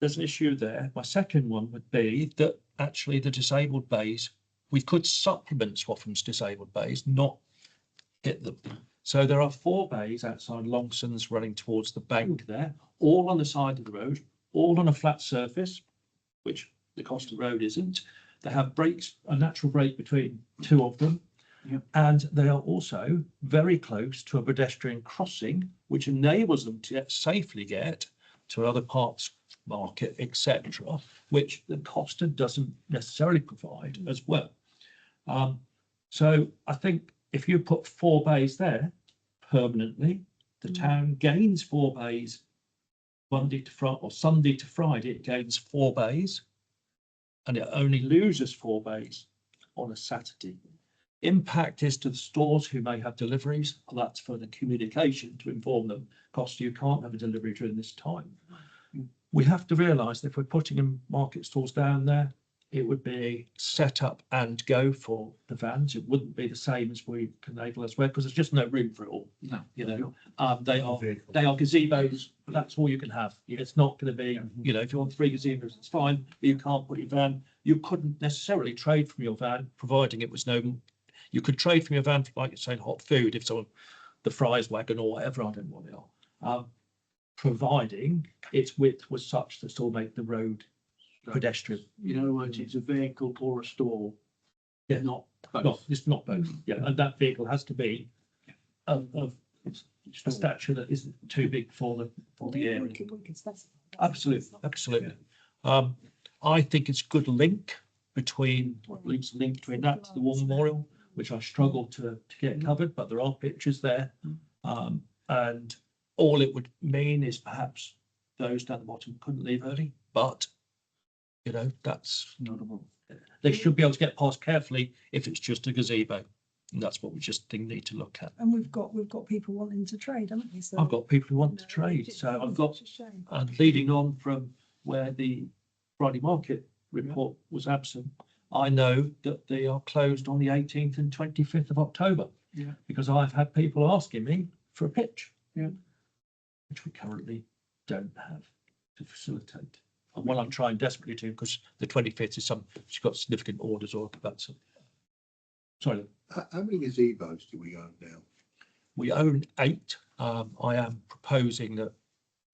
there's an issue there. My second one would be that actually the disabled bays, we could supplement Swaffham's disabled bays, not hit them. So there are 4 bays outside Longson's running towards the bank there, all on the side of the road, all on a flat surface, which the Costa Road isn't. They have breaks, a natural break between 2 of them. Yep. And they are also very close to a pedestrian crossing, which enables them to safely get to other parts, market, etc., which the Costa doesn't necessarily provide as well. So I think if you put 4 bays there permanently, the town gains 4 bays Monday to Friday or Sunday to Friday, it gains 4 bays, and it only loses 4 bays on a Saturday. Impact is to the stores who may have deliveries. That's for the communication to inform them, cost you can't have a delivery during this time. We have to realise that if we're putting in market stalls down there, it would be set up and go for the vans. It wouldn't be the same as we can enable elsewhere because there's just no room for it all. No. You know, they are gazebos, but that's all you can have. It's not going to be, you know, if you want 3 gazebos, it's fine, but you can't put your van. You couldn't necessarily trade from your van, providing it was no. You could trade from your van for, like you're saying, hot food if someone, the fries wagon or whatever, I don't know what they are. Providing its width was such to still make the road pedestrian. In other words, it's a vehicle or a stall. Yeah. Not No, both. it's not both. Yeah, and that vehicle has to be of a stature that isn't too big for the area. We can specify. that. Absolutely, absolutely. I think it's a good link between that to the War Memorial, which I struggled to get covered, but there are pictures there. And all it would mean is perhaps those down the bottom couldn't leave early, but you know, that's not a problem. They should be able to get past carefully if it's just a gazebo. And that's what we just need to look at. And we've got people wanting to trade, haven't we? So, I've got people who want to trade, so I've got, and leading on from where the Friday market report was absent, I know that they are closed on the 18th and 25th of October. Yeah. Because I've had people asking me for a pitch. Yeah. Which we currently don't have to facilitate. And what I'm trying desperately to, because the 25th is she's got significant orders or that's. Sorry, How many gazebos do we own now? we own 8. I am proposing that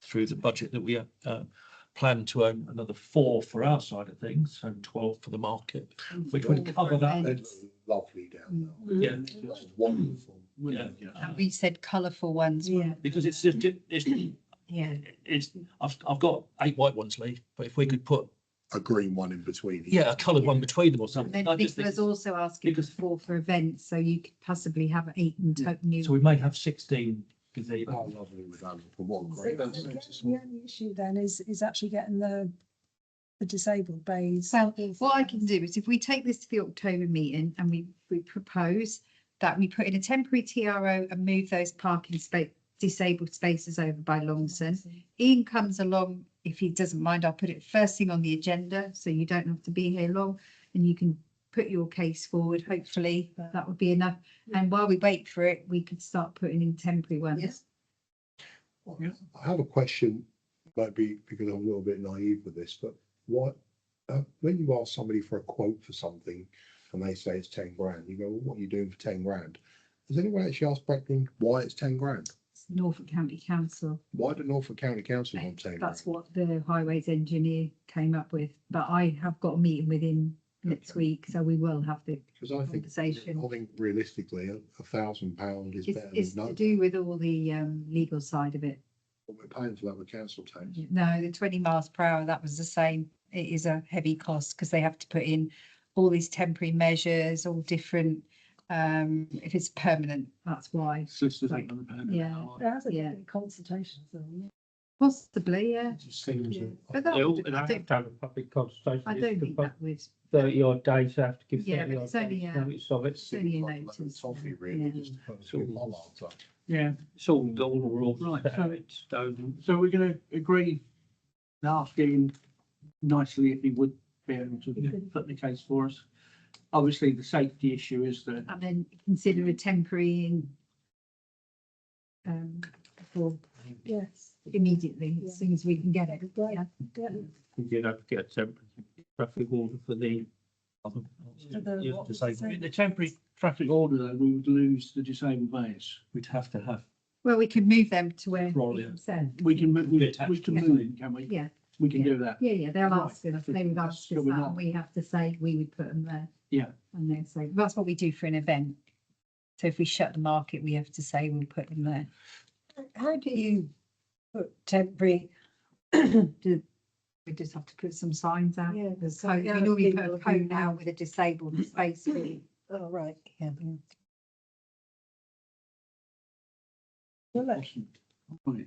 through the budget that we plan to own another 4 for our side of things, so 12 for the market, which would cover that. It's lovely down there. Yeah, It's wonderful. yeah. And we said colourful ones. Yeah. Because it's just, Yeah. I've got 8 white ones, Lee, but if we could put, A green one in between. a coloured one between them or And something. then I just Nick think- was also asking because- for events, so you could possibly have 8 in total. So we may have 16 gazebos. How lovely with that. What a So great. the only issue then is actually getting the disabled bays. Well, what I can do is if we take this to the October meeting and we propose that we put in a temporary TRO and move those parking disabled spaces over by Longson. Ian comes along, if he doesn't mind, I'll put it first thing on the agenda, so you don't have to be here long and you can put your case forward. Hopefully that would be enough. And while we wait for it, we could start putting in temporary ones. Yes. I have a question, maybe because I'm a little bit naive with this, but when you ask somebody for a quote for something and they say it's 10 grand, you go, well, what are you doing for 10 grand? Has anyone actually asked Bracknell why it's 10 grand? It's Norfolk County Council. Why do Norfolk County Council want 10 grand? That's what the highways engineer came up with, but I have got a meeting with him next week, so we will have the Because I think realistically, £1,000 is better It's than to no. do with all the legal side of it. But we're paying for that with council tax. No, the 20 miles per hour, that was the same. It is a heavy cost because they have to put in all these temporary measures, all different, if it's permanent, that's why. Solicitors Right. ain't gonna pay Yeah. that, are There has to Yeah. be consultations. Possibly, yeah. It just seems Yeah. But that, They'll I have don't, to have a public consultation. I don't think that was, 30 odd days, they have to give Yeah, 30 but odd it's only, days yeah. notice of it. it's only a like notice. toffee, really, Yeah. just to put it on after. Yeah, It's all the rules. Right, set so- out in stone. so we're gonna agree and ask Ian nicely if he would be able to put the case for us. Obviously, the safety issue is the, And then consider a temporary in for Yes. immediately, as soon as we can get it. Great. Yeah. Yeah. We did have to get a temporary traffic order for the. the what was it? the temporary traffic order, though, we would lose the disabled bays. We'd have to have. Well, we can move them to where Probably, Ian said. We can, move- Be attached we can to move them, can we? Yeah, We can yeah. do that. yeah, they'll Right, ask us, that's they would what- ask us that's what we that, want. and we have to say we would put them there. Yeah. And they say, that's what we do for an event. So if we shut the market, we have to say we'll put them there. How do you put temporary? We just have to put some signs out. Yeah, There's so code, yeah, we normally people put a have code been out out. with a disabled space. Oh, right, yeah. Right,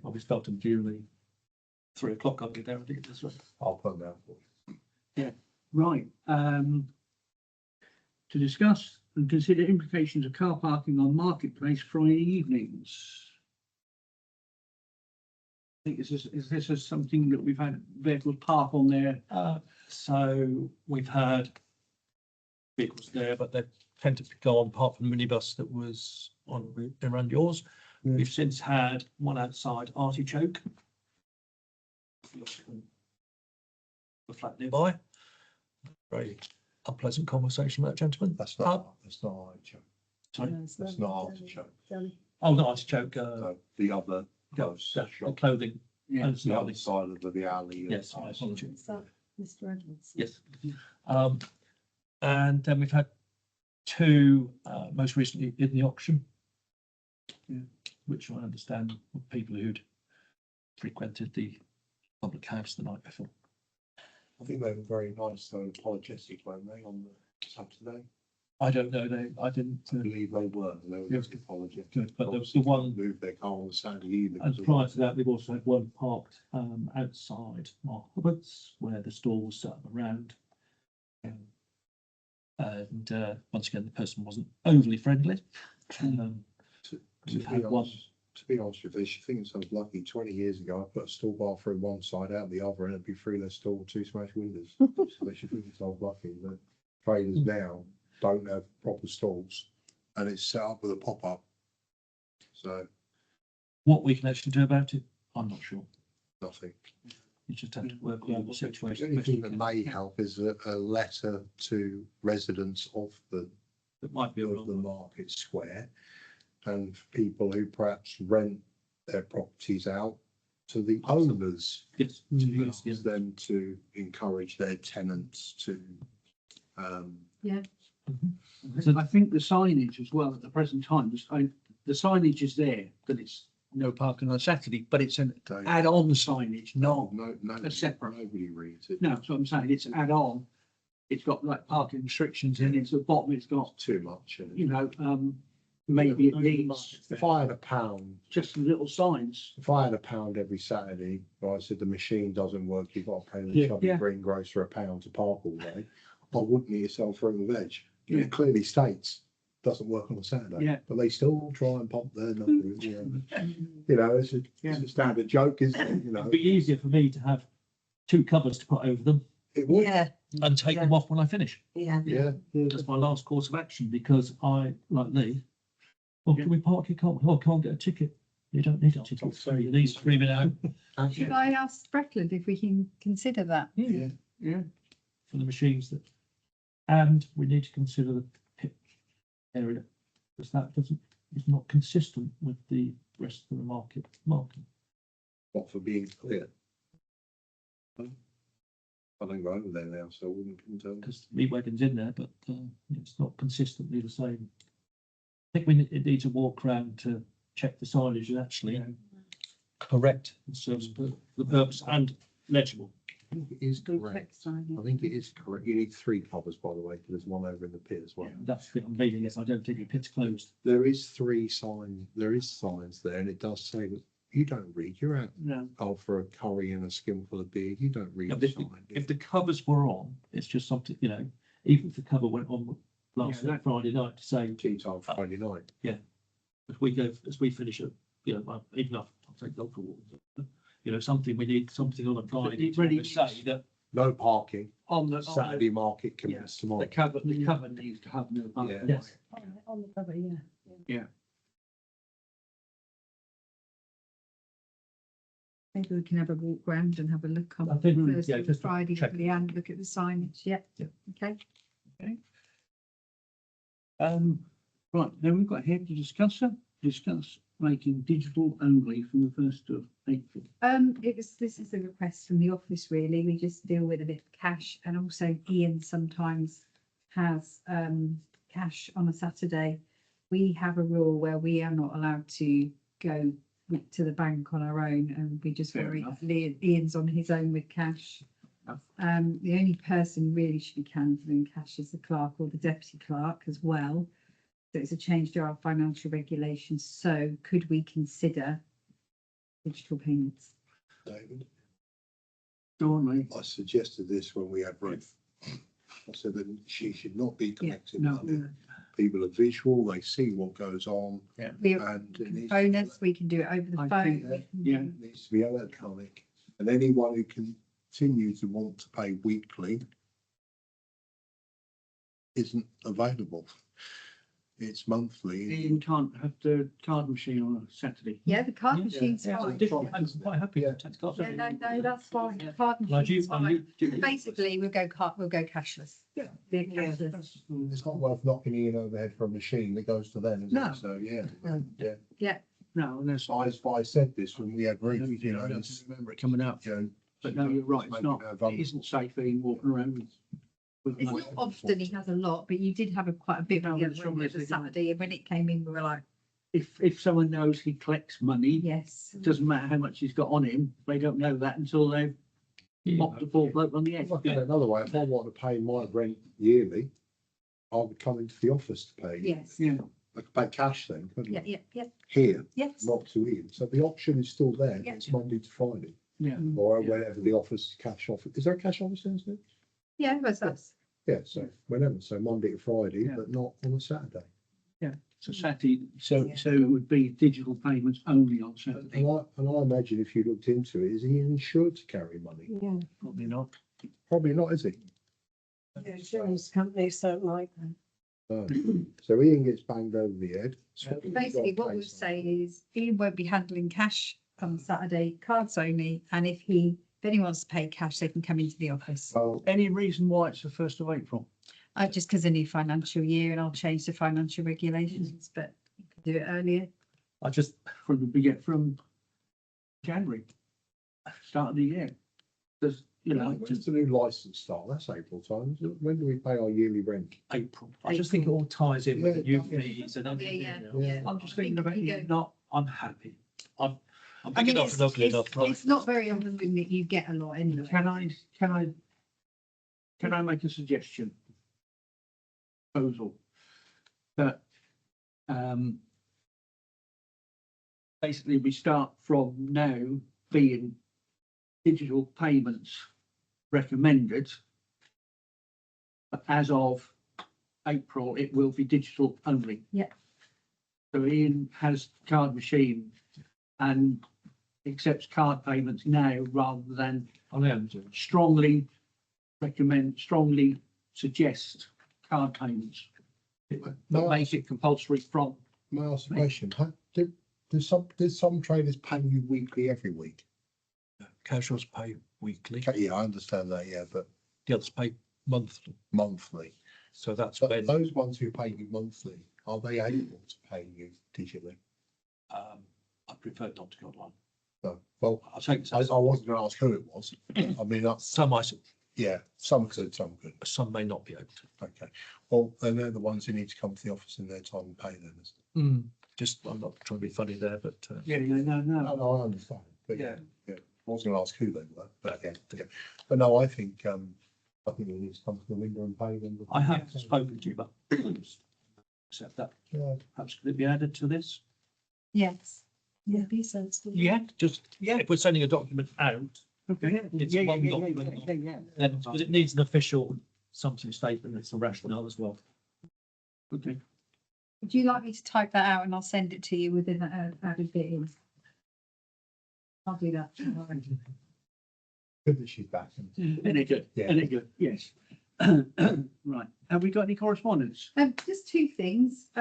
I'll be starting during 3 o'clock. I'll get there and do this one. I'll put that for you. right. To discuss and consider implications of car parking on marketplace Friday evenings. I think is this something that we've had vehicles park on there? So we've had vehicles there, but they tend to go on apart from the minibus that was on the route around yours. Yeah. We've since had one outside Artichoke. The flat nearby. Very unpleasant conversation with that gentleman. That's not artichoke. Sorry. That's not artichoke. Oh, not Artichoke. No, the other close The shop, clothing. Yeah. and the other slightly- side of the alley. Yes, my apologies. Is that Mr. Edwards? Yes. And then we've had two, most recently in the auction. Yeah. Which I understand were people who'd frequented the public house the night before. I think they were very nice, though, apologetic, weren't they, on the Saturday? I don't know, I didn't, I believe they were Yeah. just apologetic. good, but there was Obviously the one, moved their car on the Saturday evening. and prior to that, they've also had one parked, outside Mark Hubbard's, where the store was set up around. And, once again, the person wasn't overly friendly. To We've be had one. honest, to be honest with you, she thinks I was lucky. 20 years ago, I put a stall bathroom one side out the other, and it'd be three less stall with two smashed windows. So she thinks I was lucky. The traders now don't have proper stalls, and it's set up with a pop up. So What we can actually do about it, I'm not sure. nothing. You just have to work out the The situation. only best you thing that can. may help is a letter to residents of the That might be a of the wrong. market square, and people who perhaps rent their properties out to the owners, Yes. to yes, use yes. them to encourage their tenants to So I think the signage as well at the present time, the signage is there, that it's no parking on Saturday, but it's an don't- add-on signage, not, no, separate. nobody reads it. no, that's what I'm saying, it's an add-on. It's got like parking restrictions in it, so at the bottom it's got, Too much. isn't it? you know, maybe it needs If I had a pound, just some little signs. if I had a pound every Saturday, I said the machine doesn't work, you've got to pay the Yeah. chubby Yeah. greengrocer a pound to park all day, I wouldn't need to sell fruit and veg. Yeah. It clearly states doesn't work on a Saturday. Yeah. But they still try and pump their numbers. You know, it's a standard joke, isn't it? You know, it'd be easier for me to have two covers to put over them it would. Yeah, and take them off when I finish. yeah. Yeah. That's my last course of action, because I, like Lee, well, can we park your car? Oh, I can't get a ticket. You don't need a ticket. So you need screaming out Should I ask Breckland if we can consider that? Yeah. Yeah. for the machines that, and we need to consider the pit area, because that is not consistent with the rest of the market. What for being clear? I don't go over there now, so I wouldn't tell. Because meat wagon's in there, but it's not consistently the same. I think it needs a walk around to check the signage is actually correct and serves the purpose and legible. I think it is correct. I think it is correct. You need three covers, by the way, because there's one over in the pit as well. That's the bit I'm reading. Yes, I don't think the pit's closed. There is three signs, there is signs there, and it does say that you don't read, you're out, No, oh, for a curry and a skinful of beer, you don't read Yeah, the but sign. do you? If the covers were on, it's just something, you know, even if the cover went on last Yeah, that- Friday night to say, Tea time Friday night. as we finish it, you know, even if I'll take dog for walks, you know, something, we need something on a Friday It to really say is. that No parking, on the, Saturday market yeah, commences tomorrow. the cover needs to have no parking. Yeah. Yes. On the cover, yeah. Maybe we can have a walk round and have a look on I think, Thursday yeah, and just Friday check. and look at the signage. Yeah. Yeah. Okay. Right, then we've got here to discuss making digital only from the 1st of April. This is a request from the office really. We just deal with a bit of cash, and also Ian sometimes has cash on a Saturday. We have a rule where we are not allowed to go to the bank on our own, and we just Fair worry enough. that Ian's on his own with cash. The only person really should be handling cash is the clerk or the deputy clerk as well. So it's a change to our financial regulations. So could we consider digital payments? David, Go on, mate. I suggested this when we had Ruth. I said that she should not be collecting No, money. People are visual, they see what goes on, We and it needs, phone us, we can do it over the I phone. think we that, can yeah. do- needs to be electronic. And anyone who continues to want to pay weekly isn't available. It's monthly. Ian can't have the card machine on a Saturday. Yeah, the card Yeah. machine's Yeah, fine. I'm quite happy with tax cards. Yeah, no, that's fine. The card And I do, machine's I fine. do. Basically, we'll go cashless. Yeah. Be cashless. It's not worth knocking Ian over the head for a machine that goes to them, is No. it? So, yeah. No. Yeah. No, unless I said this when we had I Ruth, you know, don't it's, remember it coming out. you know. But no, you're right, it's making not, her it vulnerable. isn't safe being walking around with. It's money. not often he has a lot, but you did have quite a bit No, with the the other trouble one is the they don't- Saturday, and when it came in, we were like, If someone knows he collects money, yes. it doesn't matter how much he's got on him, they don't know that until they've mopped the poor bloke on the head. Look at it another way, if I want to pay my rent yearly, I would come into the office to pay. Yes. Yeah, I could pay cash then, couldn't Yeah, I? yeah, Here, yes. not to Ian. So the option is still there. Yeah. It's Monday to Friday, yeah. or Yeah. whenever the office, cash office. Is there a cash office in there? Yeah, that's us. Yeah, so whenever, so Monday to Friday, Yeah. but not on a Saturday. So Saturday, so Yeah. it would be digital payments only on Saturday. And I imagine if you looked into it, is he insured to carry money? Yeah, Probably not. Probably not, is he? the insurance companies don't like them. No. So Ian gets banged over the head. Basically, what we'll say is Ian won't be handling cash on Saturday, cards only, and if anyone wants to pay cash, they can come into the office. Well, Any reason why it's the 1st of April? Just because of new financial year, and I'll change the financial regulations, but you can do it earlier. I just, From January, start of the year. There's, you know, when's the new license start? That's April time. isn't it? When do we pay our yearly rent? April, I just think it all ties in with the Yeah, new fees and everything. Yeah, else. yeah. I'm just thinking about You it, go- not, I'm happy. I'm I big mean, enough and ugly enough. it's not very often that you get a lot anyway. can I make a suggestion? Proposal that, basically we start from now being digital payments recommended. But as of April, it will be digital only. Yeah. So Ian has card machine and accepts card payments now rather than I am doing. strongly suggest card payments. But make it compulsory from, May I ask a question? Did some traders pay you weekly every week? Casuals pay weekly, Okay, yeah, I understand that, yeah, but the others pay monthly. monthly. So that's But when, those ones who pay you monthly, are they able to pay you digitally? I prefer not to go online. No, well, I'll take I wasn't gonna ask who it was. I mean, that's, some, yeah, some could, some could. some may not be able to. Okay, well, then they're the ones who need to come to the office in their time and pay them. Just, I'm not trying to be funny there, but, no. No, I understand, but yeah, Yeah. I wasn't gonna ask who they were, but yeah. But no, I think they need to come to the window and pay them. I have spoken to you, but accept that. Yeah, Perhaps could it be added to this? Yes. Yeah, be sensible. Yeah, Just, if we're sending a document out, okay. It's Yeah, one yeah, document. yeah. then, because it needs an official something statement, it's a rationale as well. Okay. Would you like me to type that out and I'll send it to you within that added bit in? I'll do that. good that she's back. Any good, Yeah. any good, yes. Right, have we got any correspondence? Just two things.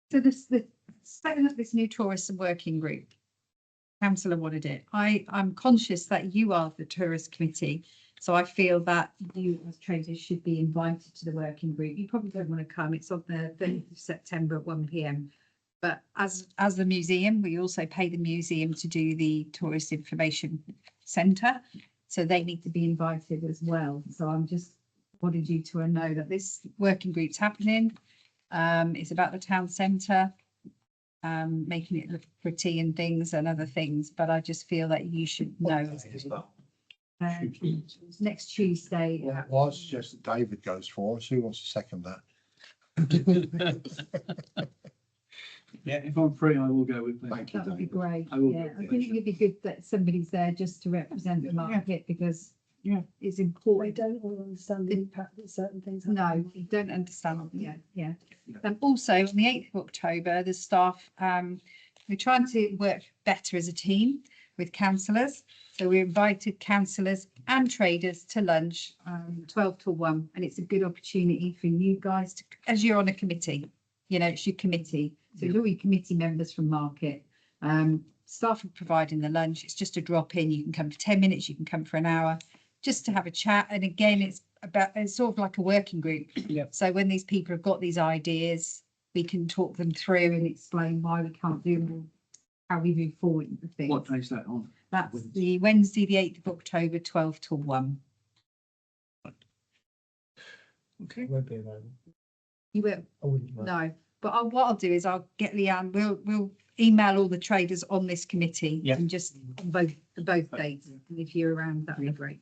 So the setting up this new tourism working group. Councillor wanted it. I'm conscious that you are the tourist committee, so I feel that you as traders should be invited to the working group. You probably don't want to come. It's on the 30th of September at 1 p.m. But as the museum, we also pay the museum to do the tourist information centre, so they need to be invited as well. So I'm just wanted you to know that this working group's happening. It's about the town centre. making it look pretty and things and other things, but I just feel that you should know. Uh, Next Tuesday. Well, I suggest that David goes for us. Who wants to second that? Yeah, if I'm free, I will go with that. Thank you, That would be David. great. I will Yeah, get I the think it'd be good that somebody's there just to represent the market because Yeah. it's They important. don't all understand the impact that certain things have. No, you don't understand. Yeah. Also, on the 8th of October, the staff, we're trying to work better as a team with councillors. So we invited councillors and traders to lunch, 12 to 1, and it's a good opportunity for you guys to, as you're on a committee, you know, it's your committee. So it's all your committee members from market. Staff are providing the lunch. It's just a drop in. You can come for 10 minutes, you can come for an hour, just to have a chat. And again, it's sort of like a working group. Yep. So when these people have got these ideas, we can talk them through and explain why we can't do them, how we move forward with things. What day's that on? That's the Wednesday, the 8th of October, 12 to 1. Okay. Won't be available. You will? I wouldn't. mind. No, but what I'll do is I'll get Leanne, we'll email all the traders on this committee Yeah. and just on both dates. And if you're around, that'd be great.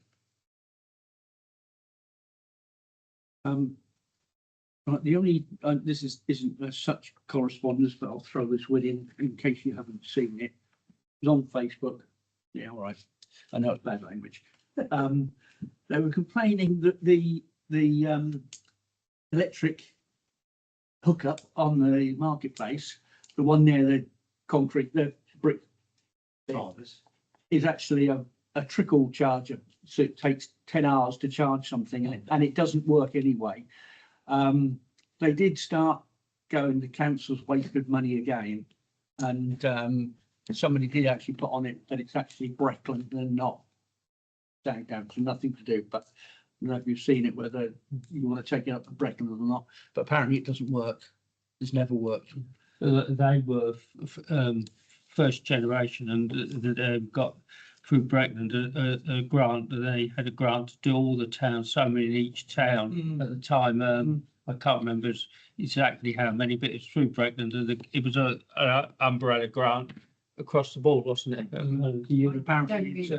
Right, the only, this isn't as such correspondence, but I'll throw this in case you haven't seen it. It's on Facebook. Yeah, all right. I know it's bad language. They were complaining that the electric hookup on the marketplace, the one near the concrete, the brick drivers, is actually a trickle charger. So it takes 10 hours to charge something and it doesn't work anyway. They did start going, the council's wasted money again. And somebody did actually put on it that it's actually Breckland and not down, so nothing to do. But I don't know if you've seen it, whether you want to take it up to Breckland or not. But apparently it doesn't work. It's never worked. They were first generation and they've got through Breckland a grant. They had a grant to do all the towns, so many in each town at the time. I can't remember exactly how many, but it's through Breckland. It was a umbrella grant across the board, wasn't it? And apparently it's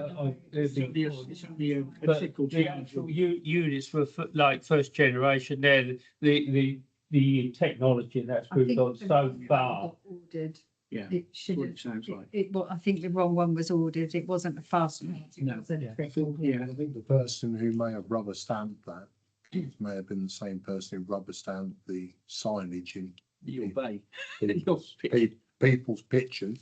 only a But trickle the charge. actual units were like first generation. There, the technology that's I moved think on the so wrong one far. got Ordered. Yeah, It should what have. it sounds like. Well, I think the wrong one was ordered. It wasn't a fast one. It No, was a yeah. trickle. Yeah, I think the person who may have rubber stamped that may have been the same person who rubber stamped the signage in you'll bay. people's pictures.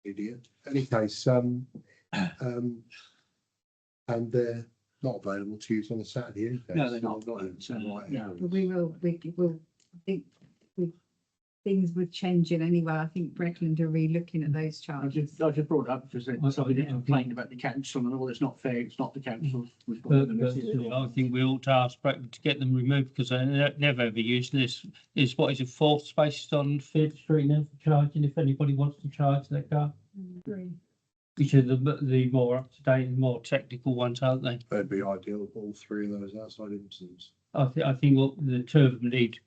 Idiot. Any case, and they're not available to use on a Saturday, is they? No, they're not. Right, No. But we will, I think things were changing anyway. I think Breckland are re-looking at those I charges. just brought it up because somebody complained about the council and all, it's not fair, it's not the council. We've got But the- I think we ought to ask Breckland to get them removed because they're never ever used. This is what is it, 4th spaces on Fifth Street now for charging if anybody wants to charge their car. Which are the more up to date and more technical ones, aren't they? They'd be ideal for all three of those outside incidents. I think what the two of them need.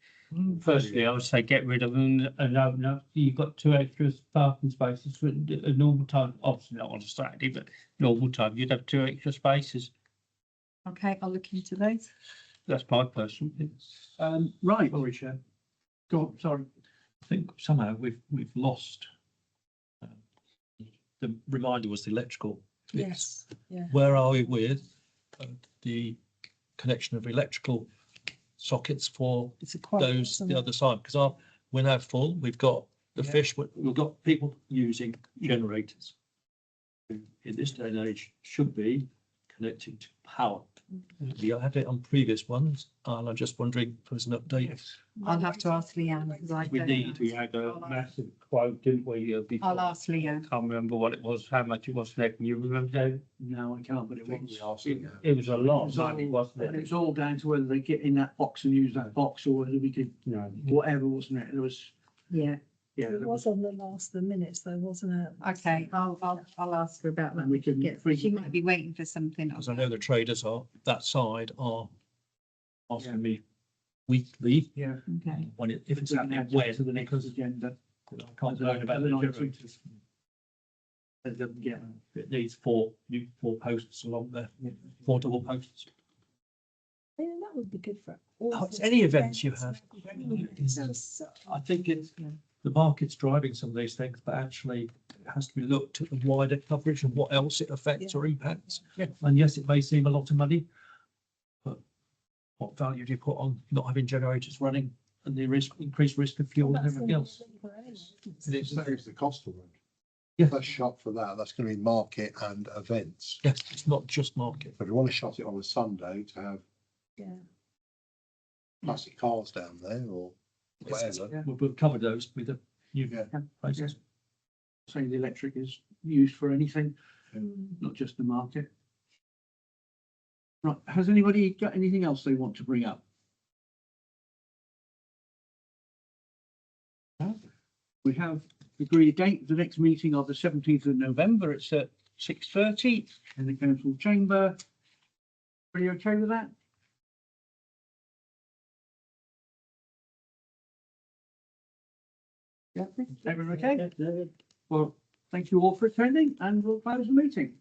Firstly, I would say get rid of them and open up. You've got 2 extra parking spaces for a normal time. Obviously not on a Saturday, but normal time you'd have 2 extra spaces. Okay, I'll look into those. That's my personal opinion. Right, Sorry, Chair. go on, sorry. I think somehow we've lost. The reminder was the electrical. bits. Yes, yeah. Where are we with the connection of electrical sockets for It's a quite. those the other side? Because we're now full. We've got the Yeah. fish. We've got people using generators. Who in this day and age should be connecting to power. We had it on previous ones, and I'm just wondering if there's an update. I'll have to ask Leanne because I We don't need, know. we had a massive quote, didn't we? Before? I'll ask Leanne. Can't remember what it was, how much it was. Can you remember, David? No, I can't, but it was. It was a lot of money, wasn't And it? it's all down to whether they get in that box and use that box or whether we could, No. whatever, wasn't it? There was, Yeah, yeah. It there was on the minutes though, wasn't it? okay, I'll ask her about that. We can- Yeah, we she can- might be waiting for something. Because I know the traders are that side are asking me weekly, Yeah. Okay. when if it's We can happening, add when, that to the next because agenda. I can't learn about the Item. generator. Yeah, it needs four posts along there, 4 double posts. Yeah, that would be good for all. Oh, it's sorts any of events you events have. and everything. It's just so- I think it's, the market's driving some of these things, but actually it has to be looked at the wider coverage and what else it affects or impacts. Yeah. And yes, it may seem a lot of money, but what value do you put on not having generators running and the increased risk of fuel and That's everything gonna else? be cheaper anyway. It is. Saves the cost of it. Yeah. Let's shut for that. That's going to be market and events. Yes, it's not just market. If you want to shut it on a Sunday to have Yeah. classic cars down there or whatever. Yeah. We've covered those with the new Yeah. prices. Saying the electric is used for anything, Mm. not just the market. Right, has anybody got anything else they want to bring up? We have agreed a date, the next meeting of the 17th of November. It's at 6:30 in the council chamber. Are you okay with that? Yeah, everyone okay? Well, thank you all for attending and we'll close the meeting.